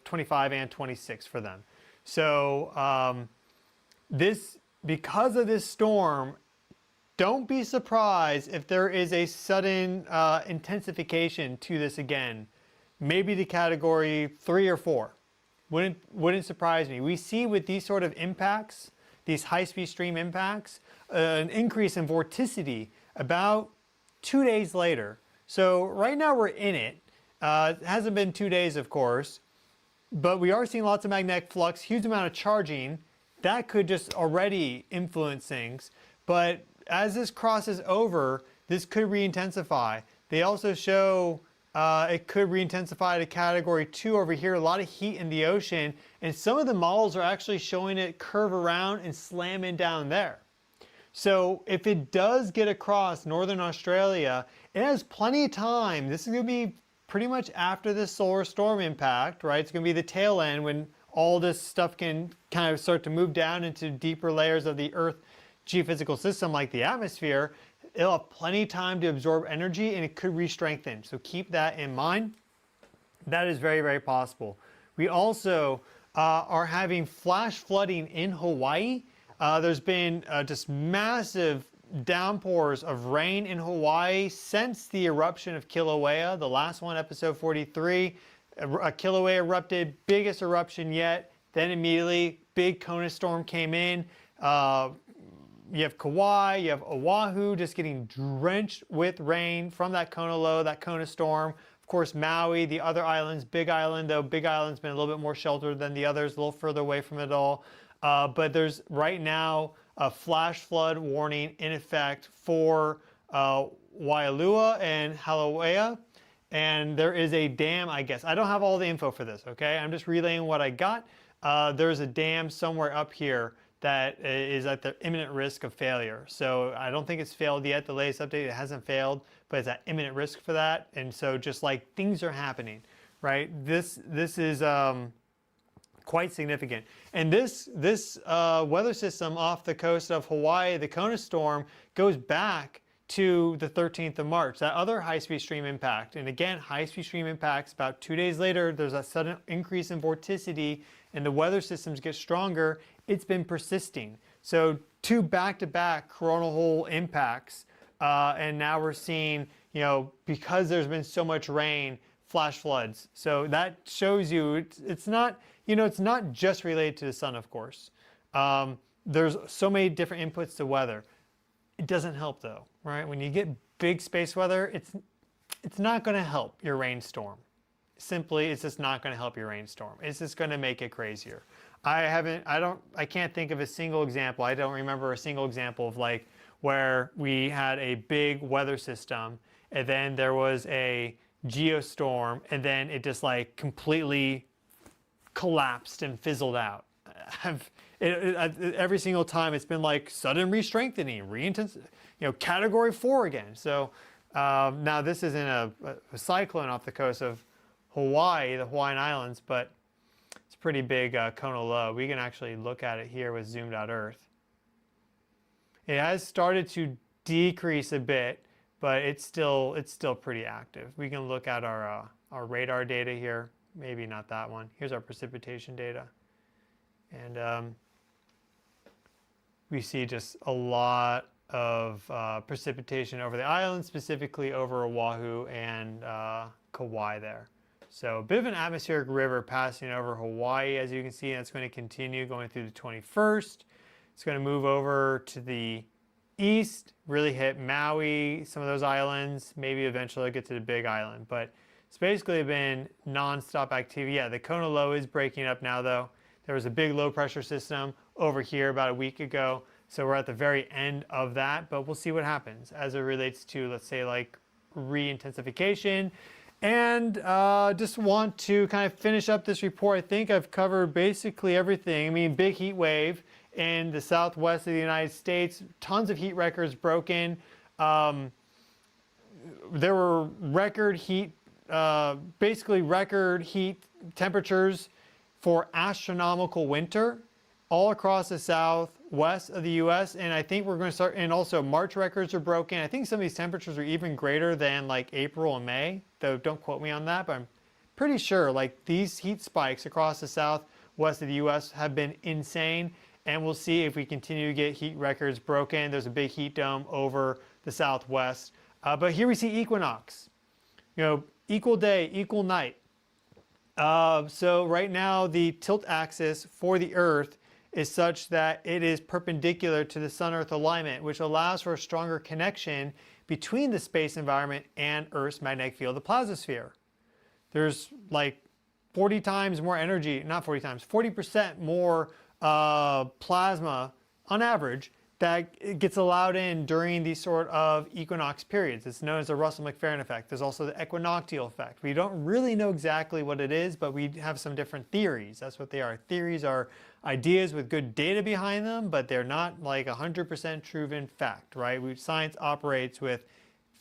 and 26 for them. So because of this storm, don't be surprised if there is a sudden intensification to this again, maybe to Category 3 or 4. Wouldn't surprise me. We see with these sort of impacts, these high-speed stream impacts, an increase in vorticity about 2 days later. So right now we're in it. It hasn't been 2 days, of course, but we are seeing lots of magnetic flux, huge amount of charging. That could just already influence things. But as this crosses over, this could re-intensify. They also show it could re-intensify to Category 2 over here. A lot of heat in the ocean, and some of the models are actually showing it curve around and slam in down there. So if it does get across northern Australia, it has plenty of time. This is going to be pretty much after the solar storm impact, right? It's going to be the tail end when all this stuff can kind of start to move down into deeper layers of the Earth geophysical system like the atmosphere. It'll have plenty of time to absorb energy, and it could re-strengthen. So keep that in mind. That is very, very possible. We also are having flash flooding in Hawaii. There's been just massive downpours of rain in Hawaii since the eruption of Kilauea, the last one, episode 43. Kilauea erupted, biggest eruption yet. Then immediately, big Kona storm came in. You have Kauai, you have Oahu just getting drenched with rain from that Kona low, that Kona storm. Of course, Maui, the other islands, Big Island, though Big Island's been a little bit more sheltered than the others, a little further away from it all. But there's right now a flash flood warning in effect for Waialua and Halauea. And there is a dam, I guess. I don't have all the info for this, okay? I'm just relaying what I got. There's a dam somewhere up here that is at the imminent risk of failure. So I don't think it's failed yet. The latest update, it hasn't failed, but it's at imminent risk for that. And so just like things are happening, right? This is quite significant. And this weather system off the coast of Hawaii, the Kona storm, goes back to the 13th of March, that other high-speed stream impact. And again, high-speed stream impacts, about 2 days later, there's a sudden increase in vorticity and the weather systems get stronger. It's been persisting. So 2 back-to-back coronal hole impacts. And now we're seeing, because there's been so much rain, flash floods. So that shows you it's not, it's not just related to the sun, of course. There's so many different inputs to weather. It doesn't help though, right? When you get big space weather, it's not going to help your rainstorm. Simply, it's just not going to help your rainstorm. It's just going to make it crazier. I can't think of a single example. I don't remember a single example of like where we had a big weather system and then there was a geostorm and then it just like completely collapsed and fizzled out. Every single time it's been like sudden re-strengthening, Category 4 again. So now this isn't a cyclone off the coast of Hawaii, the Hawaiian Islands, but it's pretty big Kona low. We can actually look at it here with zoom.earth. It has started to decrease a bit, but it's still pretty active. We can look at our radar data here. Maybe not that one. Here's our precipitation data. And we see just a lot of precipitation over the island, specifically over Oahu and Kauai there. So a bit of an atmospheric river passing over Hawaii, as you can see, and it's going to continue going through the 21st. It's going to move over to the east, really hit Maui, some of those islands, maybe eventually get to the big island. But it's basically been non-stop activity. Yeah, the coronal low is breaking up now though. There was a big low pressure system over here about a week ago. So we're at the very end of that, but we'll see what happens as it relates to, let's say, like re-intensification. And just want to kind of finish up this report. I think I've covered basically everything. I mean, big heat wave in the southwest of the United States, tons of heat records broken. There were record heat, basically record heat temperatures for astronomical winter all across the southwest of the U.S. And I think we're going to start, and also March records are broken. I think some of these temperatures are even greater than like April and May, though don't quote me on that, but I'm pretty sure like these heat spikes across the southwest of the U.S. have been insane. And we'll see if we continue to get heat records broken. There's a big heat dome over the southwest. But here we see equinox. You know, equal day, equal night. So right now the tilt axis for the Earth is such that it is perpendicular to the Sun-Earth alignment, which allows for a stronger connection between the space environment and Earth's magnetic field, the plazosphere. There's like 40 times more energy, not 40 times, 40% more plasma on average that gets allowed in during these sort of equinox periods. It's known as the Russell-McFerrin effect. There's also the equinoctial effect. We don't really know exactly what it is, but we have some different theories. That's what they are. Theories are ideas with good data behind them, but they're not like 100% proven fact, right? Science operates with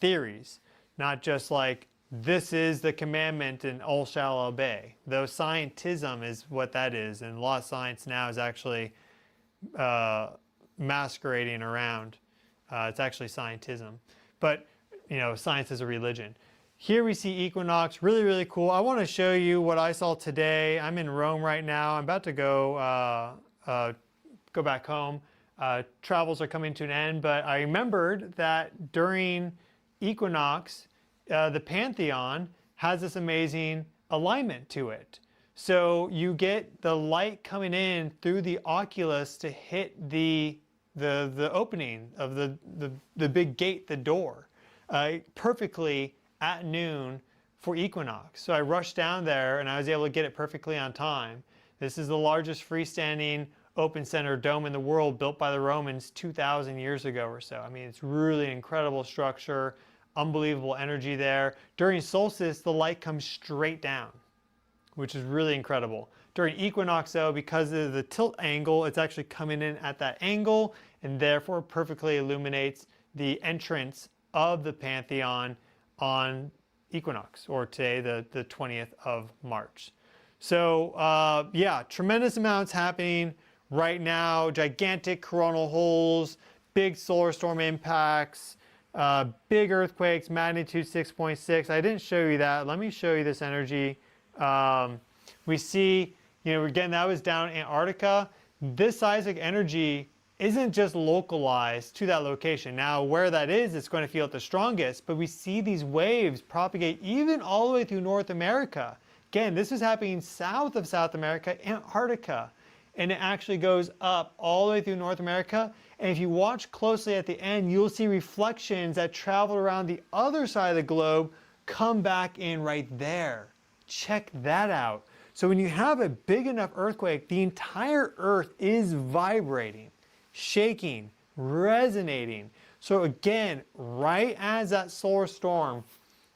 theories, not just like this is the commandment and all shall obey. Though scientism is what that is, and a lot of science now is actually masquerading around. It's actually scientism. But, you know, science is a religion. Here we see equinox, really, really cool. I want to show you what I saw today. I'm in Rome right now. I'm about to go back home. Travels are coming to an end, but I remembered that during equinox, the Pantheon has this amazing alignment to it. So you get the light coming in through the oculus to hit the opening of the big gate, the door, perfectly at noon for equinox. So I rushed down there and I was able to get it perfectly on time. This is the largest freestanding open center dome in the world, built by the Romans 2,000 years ago or so. I mean, it's really an incredible structure, unbelievable energy there. During solstice, the light comes straight down, which is really incredible. During equinox though, because of the tilt angle, it's actually coming in at that angle and therefore perfectly illuminates the entrance of the Pantheon on equinox, or today the 20th of March. So yeah, tremendous amounts happening right now. Gigantic coronal holes, big solar storm impacts, big earthquakes, magnitude 6.6. I didn't show you that. Let me show you this energy. We see, you know, again, that was down in Antarctica. This seismic energy isn't just localized to that location. Now, where that is, it's going to feel it the strongest, but we see these waves propagate even all the way through North America. Again, this is happening south of South America, Antarctica, and it actually goes up all the way through North America. And if you watch closely at the end, you'll see reflections that travel around the other side of the globe come back in right there. Check that out. So when you have a big enough earthquake, the entire Earth is vibrating, shaking, resonating. So again, right as that solar storm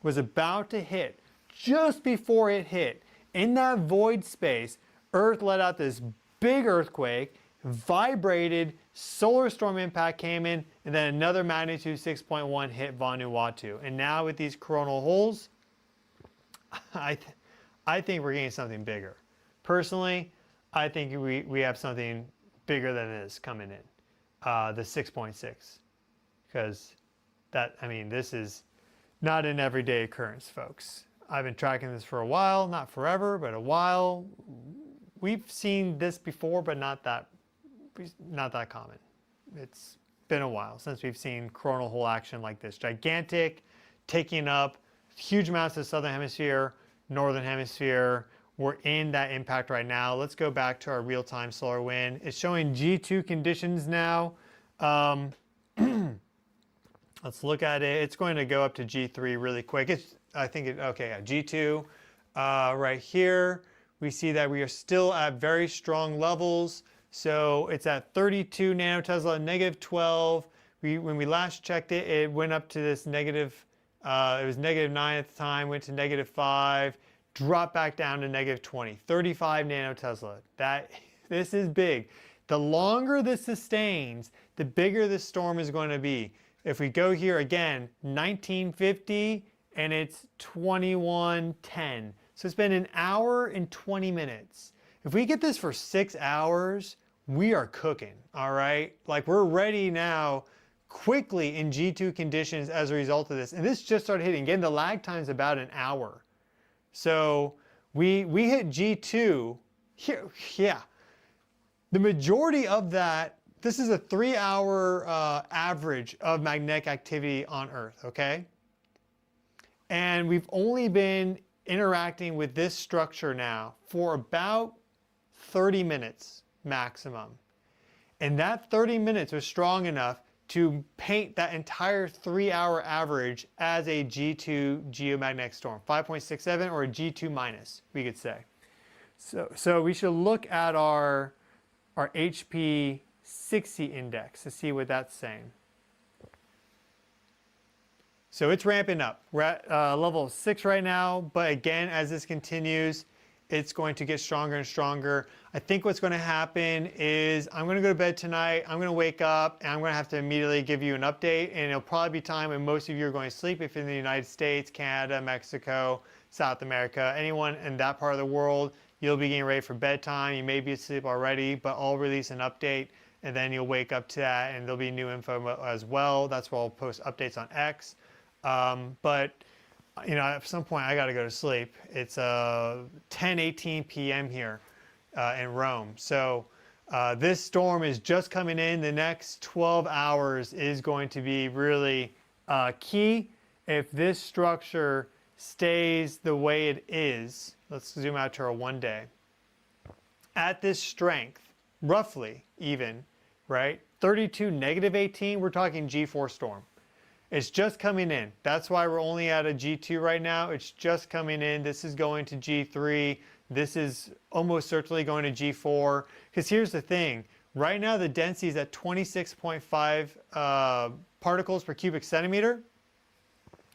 was about to hit, just before it hit, in that void space, Earth let out this big earthquake, vibrated, solar storm impact came in, and then another magnitude 6.1 hit Vanuatu. And now with these coronal holes, I think we're getting something bigger. Personally, I think we have something bigger than this coming in, the 6.6. Because that, I mean, this is not an everyday occurrence, folks. I've been tracking this for a while, not forever, but a while. We've seen this before, but not that common. It's been a while since we've seen coronal hole action like this. Gigantic, taking up huge amounts of the southern hemisphere, northern hemisphere. We're in that impact right now. Let's go back to our real-time solar wind. It's showing G2 conditions now. Let's look at it. It's going to go up to G3 really quick. Okay, yeah, G2. Right here, we see that we are still at very strong levels. So it's at 32 nanotesla, negative 12. When we last checked it, it went up to this negative, it was negative 9 at the time, went to negative 5, dropped back down to negative 20, 35 nanotesla. This is big. The longer this sustains, the bigger this storm is going to be. If we go here again, 1950, and it's 2110. So it's been an hour and 20 minutes. If we get this for 6 hours, we are cooking, all right? Like, we're ready now quickly in G2 conditions as a result of this. And this just started hitting. Again, the lag time is about an hour. So we hit G2 here, yeah. The majority of that, this is a 3-hour average of magnetic activity on Earth, okay? And we've only been interacting with this structure now for about 30 minutes maximum. And that 30 minutes was strong enough to paint that entire 3-hour average as a G2 geomagnetic storm, 5.67 or a G2 minus, we could say. So we should look at our HP60 index to see what that's saying. So it's ramping up. We're at level 6 right now, but again, as this continues, it's going to get stronger and stronger. I think what's going to happen is I'm going to go to bed tonight, I'm going to wake up, and I'm going to have to immediately give you an update, and it'll probably be time when most of you are going to sleep if you're in the United States, Canada, Mexico, South America, anyone in that part of the world. You'll be getting ready for bedtime. You may be asleep already, but I'll release an update, and then you'll wake up to that, and there'll be new info as well. That's where I'll post updates on X. But you know, at some point I got to go to sleep. It's 10:18 p.m. here in Rome. So this storm is just coming in. The next 12 hours is going to be really key. If this structure stays the way it is, let's zoom out to our 1 day. At this strength, roughly even, right? 32, negative 18, we're talking G4 storm. It's just coming in. That's why we're only at a G2 right now. It's just coming in. This is going to G3. This is almost certainly going to G4. Because here's the thing. Right now the density is at 26.5 particles per cubic centimeter.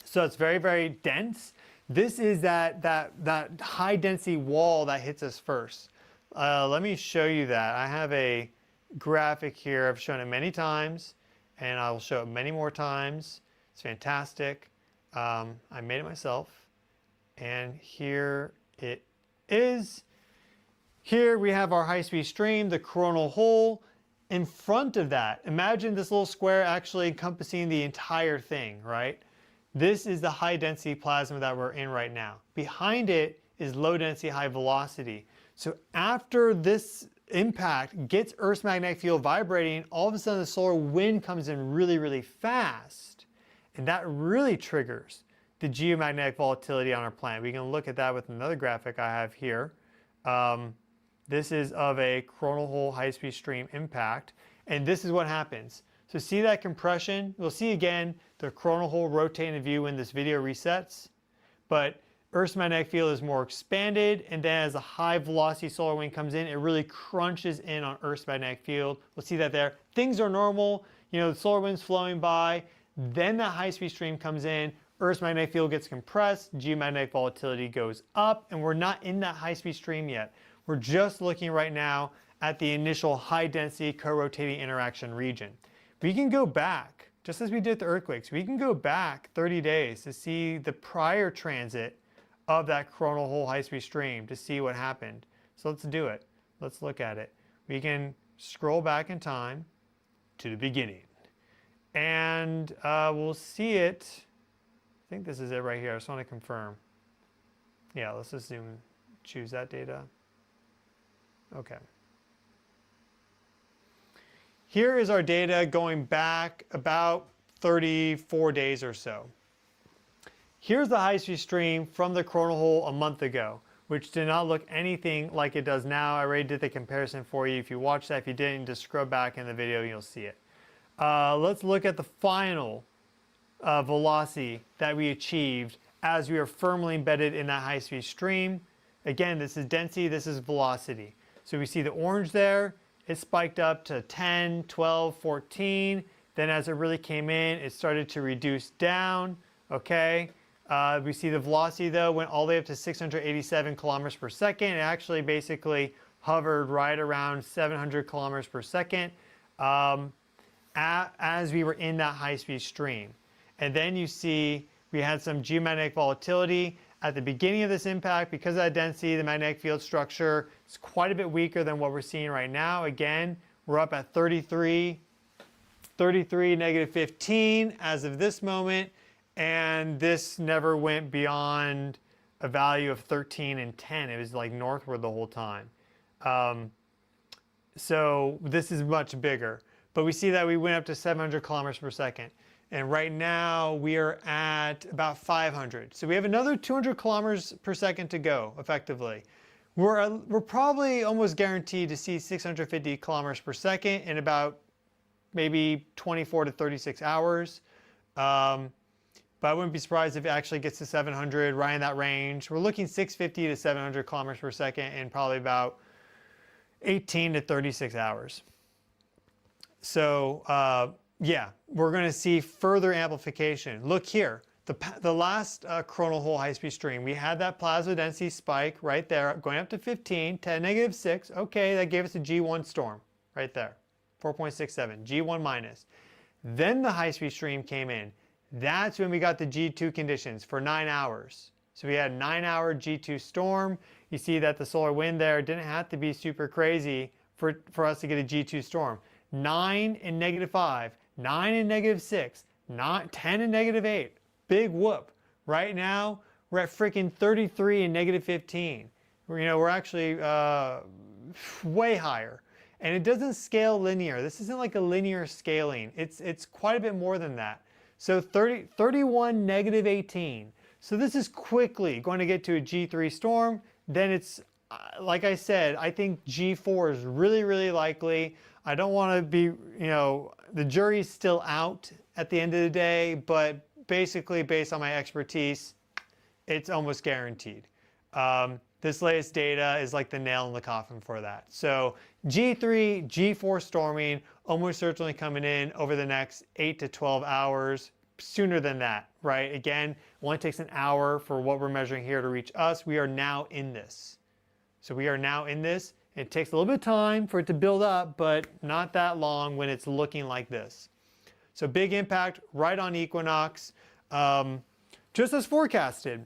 So it's very, very dense. This is that high density wall that hits us first. Let me show you that. I have a graphic here. I've shown it many times, and I will show it many more times. It's fantastic. I made it myself, and here it is. Here we have our high-speed stream, the coronal hole. In front of that, imagine this little square actually encompassing the entire thing, right? This is the high-density plasma that we're in right now. Behind it is low-density, high-velocity. So after this impact gets Earth's magnetic field vibrating, all of a sudden the solar wind comes in really, really fast. And that really triggers the geomagnetic volatility on our planet. We can look at that with another graphic I have here. This is of a coronal hole high-speed stream impact. And this is what happens. So see that compression? We'll see again the coronal hole rotating in view when this video resets. But Earth's magnetic field is more expanded, and then as a high velocity solar wind comes in, it really crunches in on Earth's magnetic field. We'll see that there. Things are normal. You know, the solar wind's flowing by. Then that high-speed stream comes in, Earth's magnetic field gets compressed, geomagnetic volatility goes up, and we're not in that high-speed stream yet. We're just looking right now at the initial high-density co-rotating interaction region. We can go back, just as we did the earthquakes, we can go back 30 days to see the prior transit of that coronal hole high-speed stream to see what happened. So let's do it. Let's look at it. We can scroll back in time to the beginning. And we'll see it. I think this is it right here. I just want to confirm. Yeah, let's just zoom, choose that data. Okay. Here is our data going back about 34 days or so. Here's the high-speed stream from the coronal hole a month ago, which did not look anything like it does now. I already did the comparison for you. If you watched that, if you didn't, just scrub back in the video, you'll see it. Let's look at the final velocity that we achieved as we are firmly embedded in that high-speed stream. Again, this is density, this is velocity. So we see the orange there, it spiked up to 10, 12, 14. Then as it really came in, it started to reduce down, okay? We see the velocity though went all the way up to 687 kilometers per second. It actually basically hovered right around 700 kilometers per second as we were in that high-speed stream. And then you see we had some geomagnetic volatility at the beginning of this impact. Because of that density, the magnetic field structure is quite a bit weaker than what we're seeing right now. Again, we're up at 33, negative 15 as of this moment. And this never went beyond a value of 13 and 10. It was like northward the whole time. So this is much bigger. But we see that we went up to 700 kilometers per second. And right now we are at about 500. So we have another 200 kilometers per second to go, effectively. We're probably almost guaranteed to see 650 kilometers per second in about maybe 24 to 36 hours. But I wouldn't be surprised if it actually gets to 700, right in that range. We're looking 650 to 700 kilometers per second in probably about 18 to 36 hours. So yeah, we're going to see further amplification. Look here, the last coronal hole high-speed stream, we had that plasma density spike right there, going up to 15, 10, negative 6. Okay, that gave us a G1 storm right there, 4.67, G1 minus. Then the high-speed stream came in. That's when we got the G2 conditions for 9 hours. So we had a 9-hour G2 storm. You see that the solar wind there didn't have to be super crazy for us to get a G2 storm. 9 and negative 5, 9 and negative 6, not 10 and negative 8. Big whoop. Right now, we're at freaking 33 and negative 15. We're actually way higher. And it doesn't scale linear. This isn't like a linear scaling. It's quite a bit more than that. So 31, negative 18. So this is quickly going to get to a G3 storm. Then it's, like I said, I think G4 is really, really likely. I don't want to be, the jury's still out at the end of the day, but basically based on my expertise, it's almost guaranteed. This latest data is like the nail in the coffin for that. So G3, G4 storming almost certainly coming in over the next 8 to 12 hours, sooner than that, right? Again, it only takes an hour for what we're measuring here to reach us. We are now in this. So we are now in this. It takes a little bit of time for it to build up, but not that long when it's looking like this. So big impact right on equinox, just as forecasted.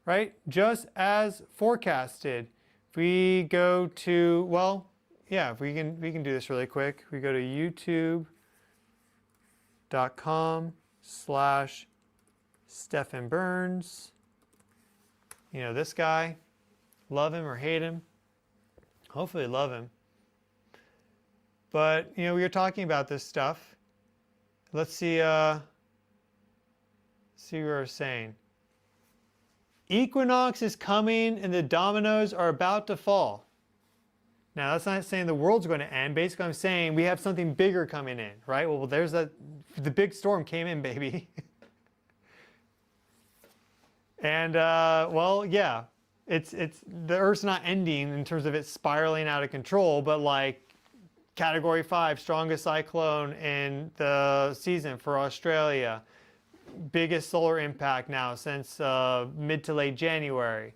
Right? Just as forecasted. If we go to, well, yeah, if we can do this really quick. We go to youtube.com/Stefan Burns. This guy. Love him or hate him. Hopefully love him. But, we were talking about this stuff. Let's see what we're saying. Equinox is coming and the dominoes are about to fall. Now, that's not saying the world's going to end. Basically, I'm saying we have something bigger coming in, right? Well, there's the big storm came in, baby. And, well, yeah, the Earth's not ending in terms of it spiraling out of control, but like Category 5, strongest cyclone in the season for Australia. Biggest solar impact now since mid to late January.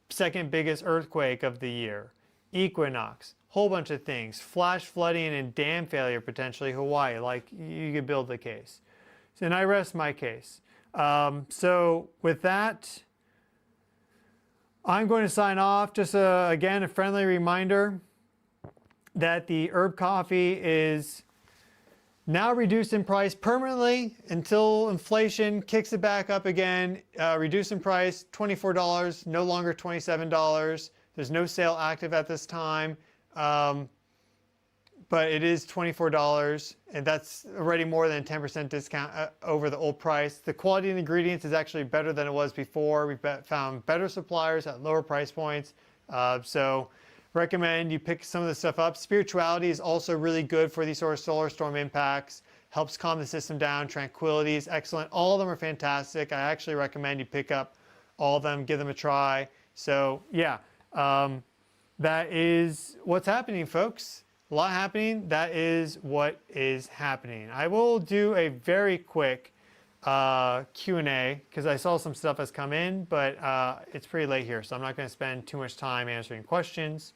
Second biggest earthquake of the year. Equinox. Whole bunch of things. Flash flooding and dam failure potentially Hawaii. Like you could build the case. And I rest my case. So with that, I'm going to sign off. Just again, a friendly reminder that the herb coffee is now reduced in price permanently until inflation kicks it back up again. Reduced in price, $24, no longer $27. There's no sale active at this time, but it is $24, and that's already more than a 10% discount over the old price. The quality of the ingredients is actually better than it was before. We've found better suppliers at lower price points. So recommend you pick some of this stuff up. Spirituality is also really good for these sort of solar storm impacts. helps calm the system down. Tranquility is excellent. All of them are fantastic. I actually recommend you pick up all of them, give them a try. So yeah, that is what's happening, folks. A lot happening. That is what is happening. I will do a very quick Q&A because I saw some stuff has come in, but it's pretty late here, so I'm not going to spend too much time answering questions.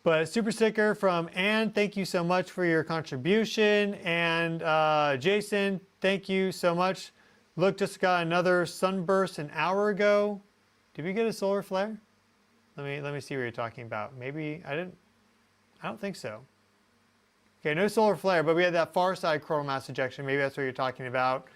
But super sticker from Anne, thank you so much for your contribution. And Jason, thank you so much. Look, just got another sunburst an hour ago. Did we get a solar flare? Let me see what you're talking about. Maybe I don't think so. Okay, no solar flare, but we had that far side coronal mass ejection. Maybe that's what you're talking about.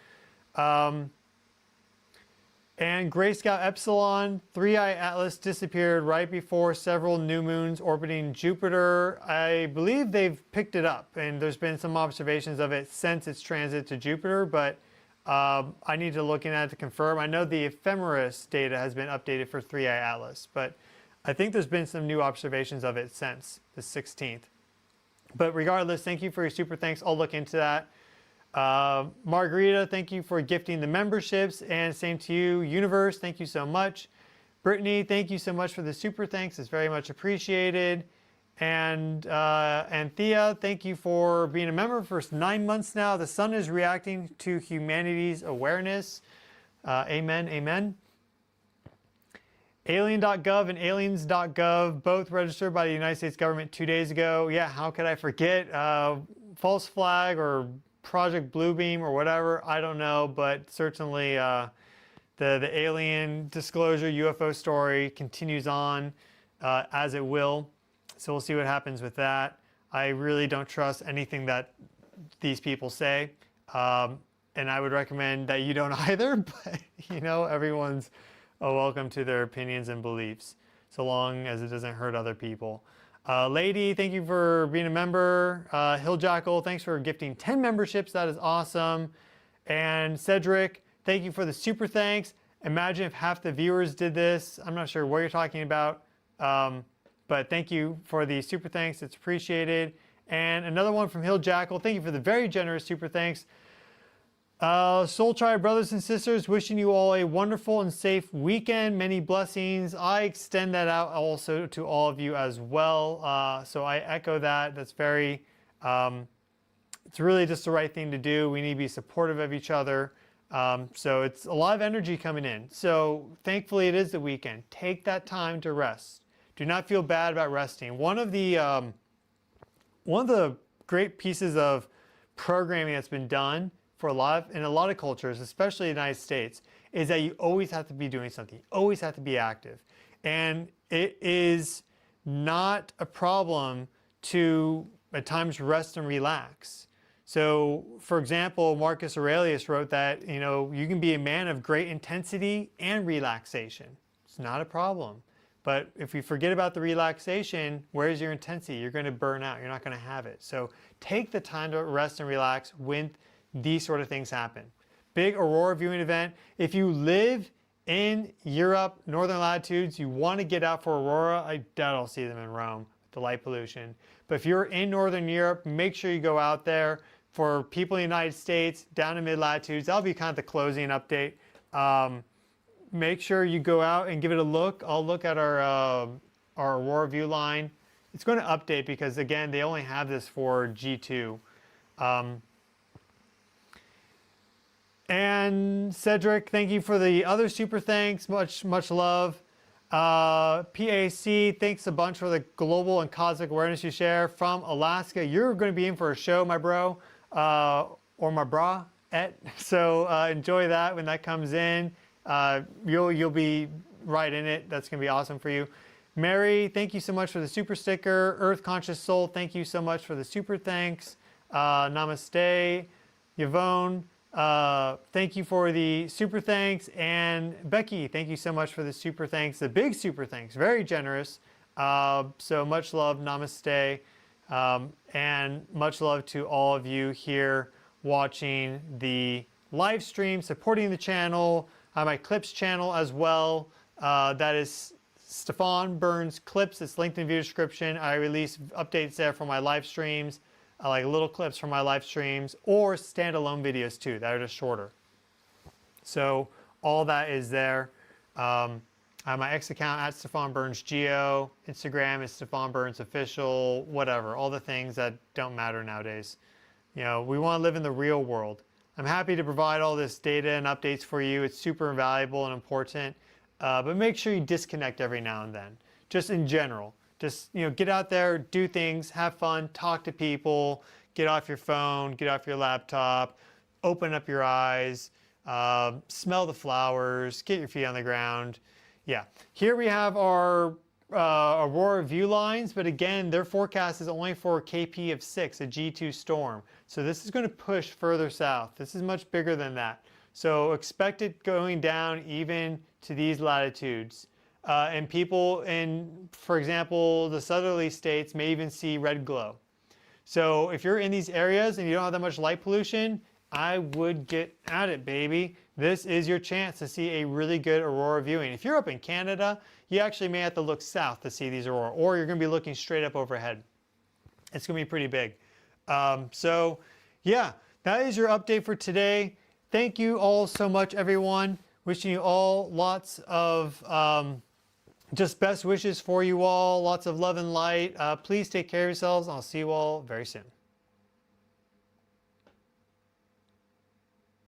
And Gray Scout Epsilon, 3-eye Atlas disappeared right before several new moons orbiting Jupiter. I believe they've picked it up, and there's been some observations of it since its transit to Jupiter, but I need to look into that to confirm. I know the ephemeris data has been updated for 3-eye Atlas, but I think there's been some new observations of it since the 16th. But regardless, thank you for your super thanks. I'll look into that. Margarita, thank you for gifting the memberships, and same to you. Universe, thank you so much. Brittany, thank you so much for the super thanks. It's very much appreciated. And Thea, thank you for being a member for 9 months now. The sun is reacting to humanity's awareness. Amen, amen. Alien.gov and aliens.gov, both registered by the United States government 2 days ago. Yeah, how could I forget? False flag or Project Bluebeam or whatever, I don't know, but certainly the alien disclosure UFO story continues on as it will. So we'll see what happens with that. I really don't trust anything that these people say, and I would recommend that you don't either, but you know, everyone's welcome to their opinions and beliefs, so long as it doesn't hurt other people. Lady, thank you for being a member. Hill Jackal, thanks for gifting 10 memberships. That is awesome. And Cedric, thank you for the super thanks. Imagine if half the viewers did this. I'm not sure what you're talking about, but thank you for the super thanks. It's appreciated. And another one from Hill Jackal. Thank you for the very generous super thanks. Soul Tribe brothers and sisters, wishing you all a wonderful and safe weekend. Many blessings. I extend that out also to all of you as well. So I echo that. That's very, it's really just the right thing to do. We need to be supportive of each other. So it's a lot of energy coming in. So thankfully it is the weekend. Take that time to rest. Do not feel bad about resting. One of the great pieces of programming that's been done for in a lot of cultures, especially the United States, is that you always have to be doing something. You always have to be active. And it is not a problem to, at times, rest and relax. So, for example, Marcus Aurelius wrote that, you know, you can be a man of great intensity and relaxation. It's not a problem. But if you forget about the relaxation, where's your intensity? You're going to burn out. You're not going to have it. So take the time to rest and relax when these sort of things happen. Big aurora viewing event. If you live in Europe, northern latitudes, you want to get out for aurora. I doubt I'll see them in Rome with the light pollution. But if you're in northern Europe, make sure you go out there. For people in the United States, down in mid latitudes, that'll be kind of the closing update. Make sure you go out and give it a look. I'll look at our aurora view line. It's going to update because, again, they only have this for G2. And Cedric, thank you for the other super thanks. Much love. PAC, thanks a bunch for the global and cosmic awareness you share from Alaska. You're going to be in for a show, my bro, or my bra-et. So enjoy that when that comes in. You'll be right in it. That's going to be awesome for you. Mary, thank you so much for the super sticker. Earth Conscious Soul, thank you so much for the super thanks. Namaste. Yvonne, thank you for the super thanks. And Becky, thank you so much for the super thanks, the big super thanks, very generous. So much love, namaste, and much love to all of you here watching the live stream, supporting the channel, my clips channel as well. That is Stefan Burns Clips. It's linked in the video description. I release updates there for my live streams. like little clips from my live streams, or standalone videos too that are just shorter. So all that is there. I have my X account at Stefan Burns Geo. Instagram is Stefan Burns Official. Whatever, all the things that don't matter nowadays. You know, we want to live in the real world. I'm happy to provide all this data and updates for you. It's super valuable and important. But make sure you disconnect every now and then. Just in general. Just, you know, get out there, do things, have fun, talk to people, get off your phone, get off your laptop, open up your eyes, smell the flowers, get your feet on the ground. Yeah, here we have our aurora view lines, but again, their forecast is only for KP of 6, a G2 storm. So this is going to push further south. This is much bigger than that. So expect it going down even to these latitudes. And people in, for example, the southerly states may even see red glow. So if you're in these areas and you don't have that much light pollution, I would get at it, baby. This is your chance to see a really good aurora viewing. If you're up in Canada, you actually may have to look south to see these aurora, or you're going to be looking straight up overhead. It's going to be pretty big. So yeah, that is your update for today. Thank you all so much, everyone. Wishing you all lots of just best wishes for you all. Lots of love and light. Please take care of yourselves. I'll see you all very soon.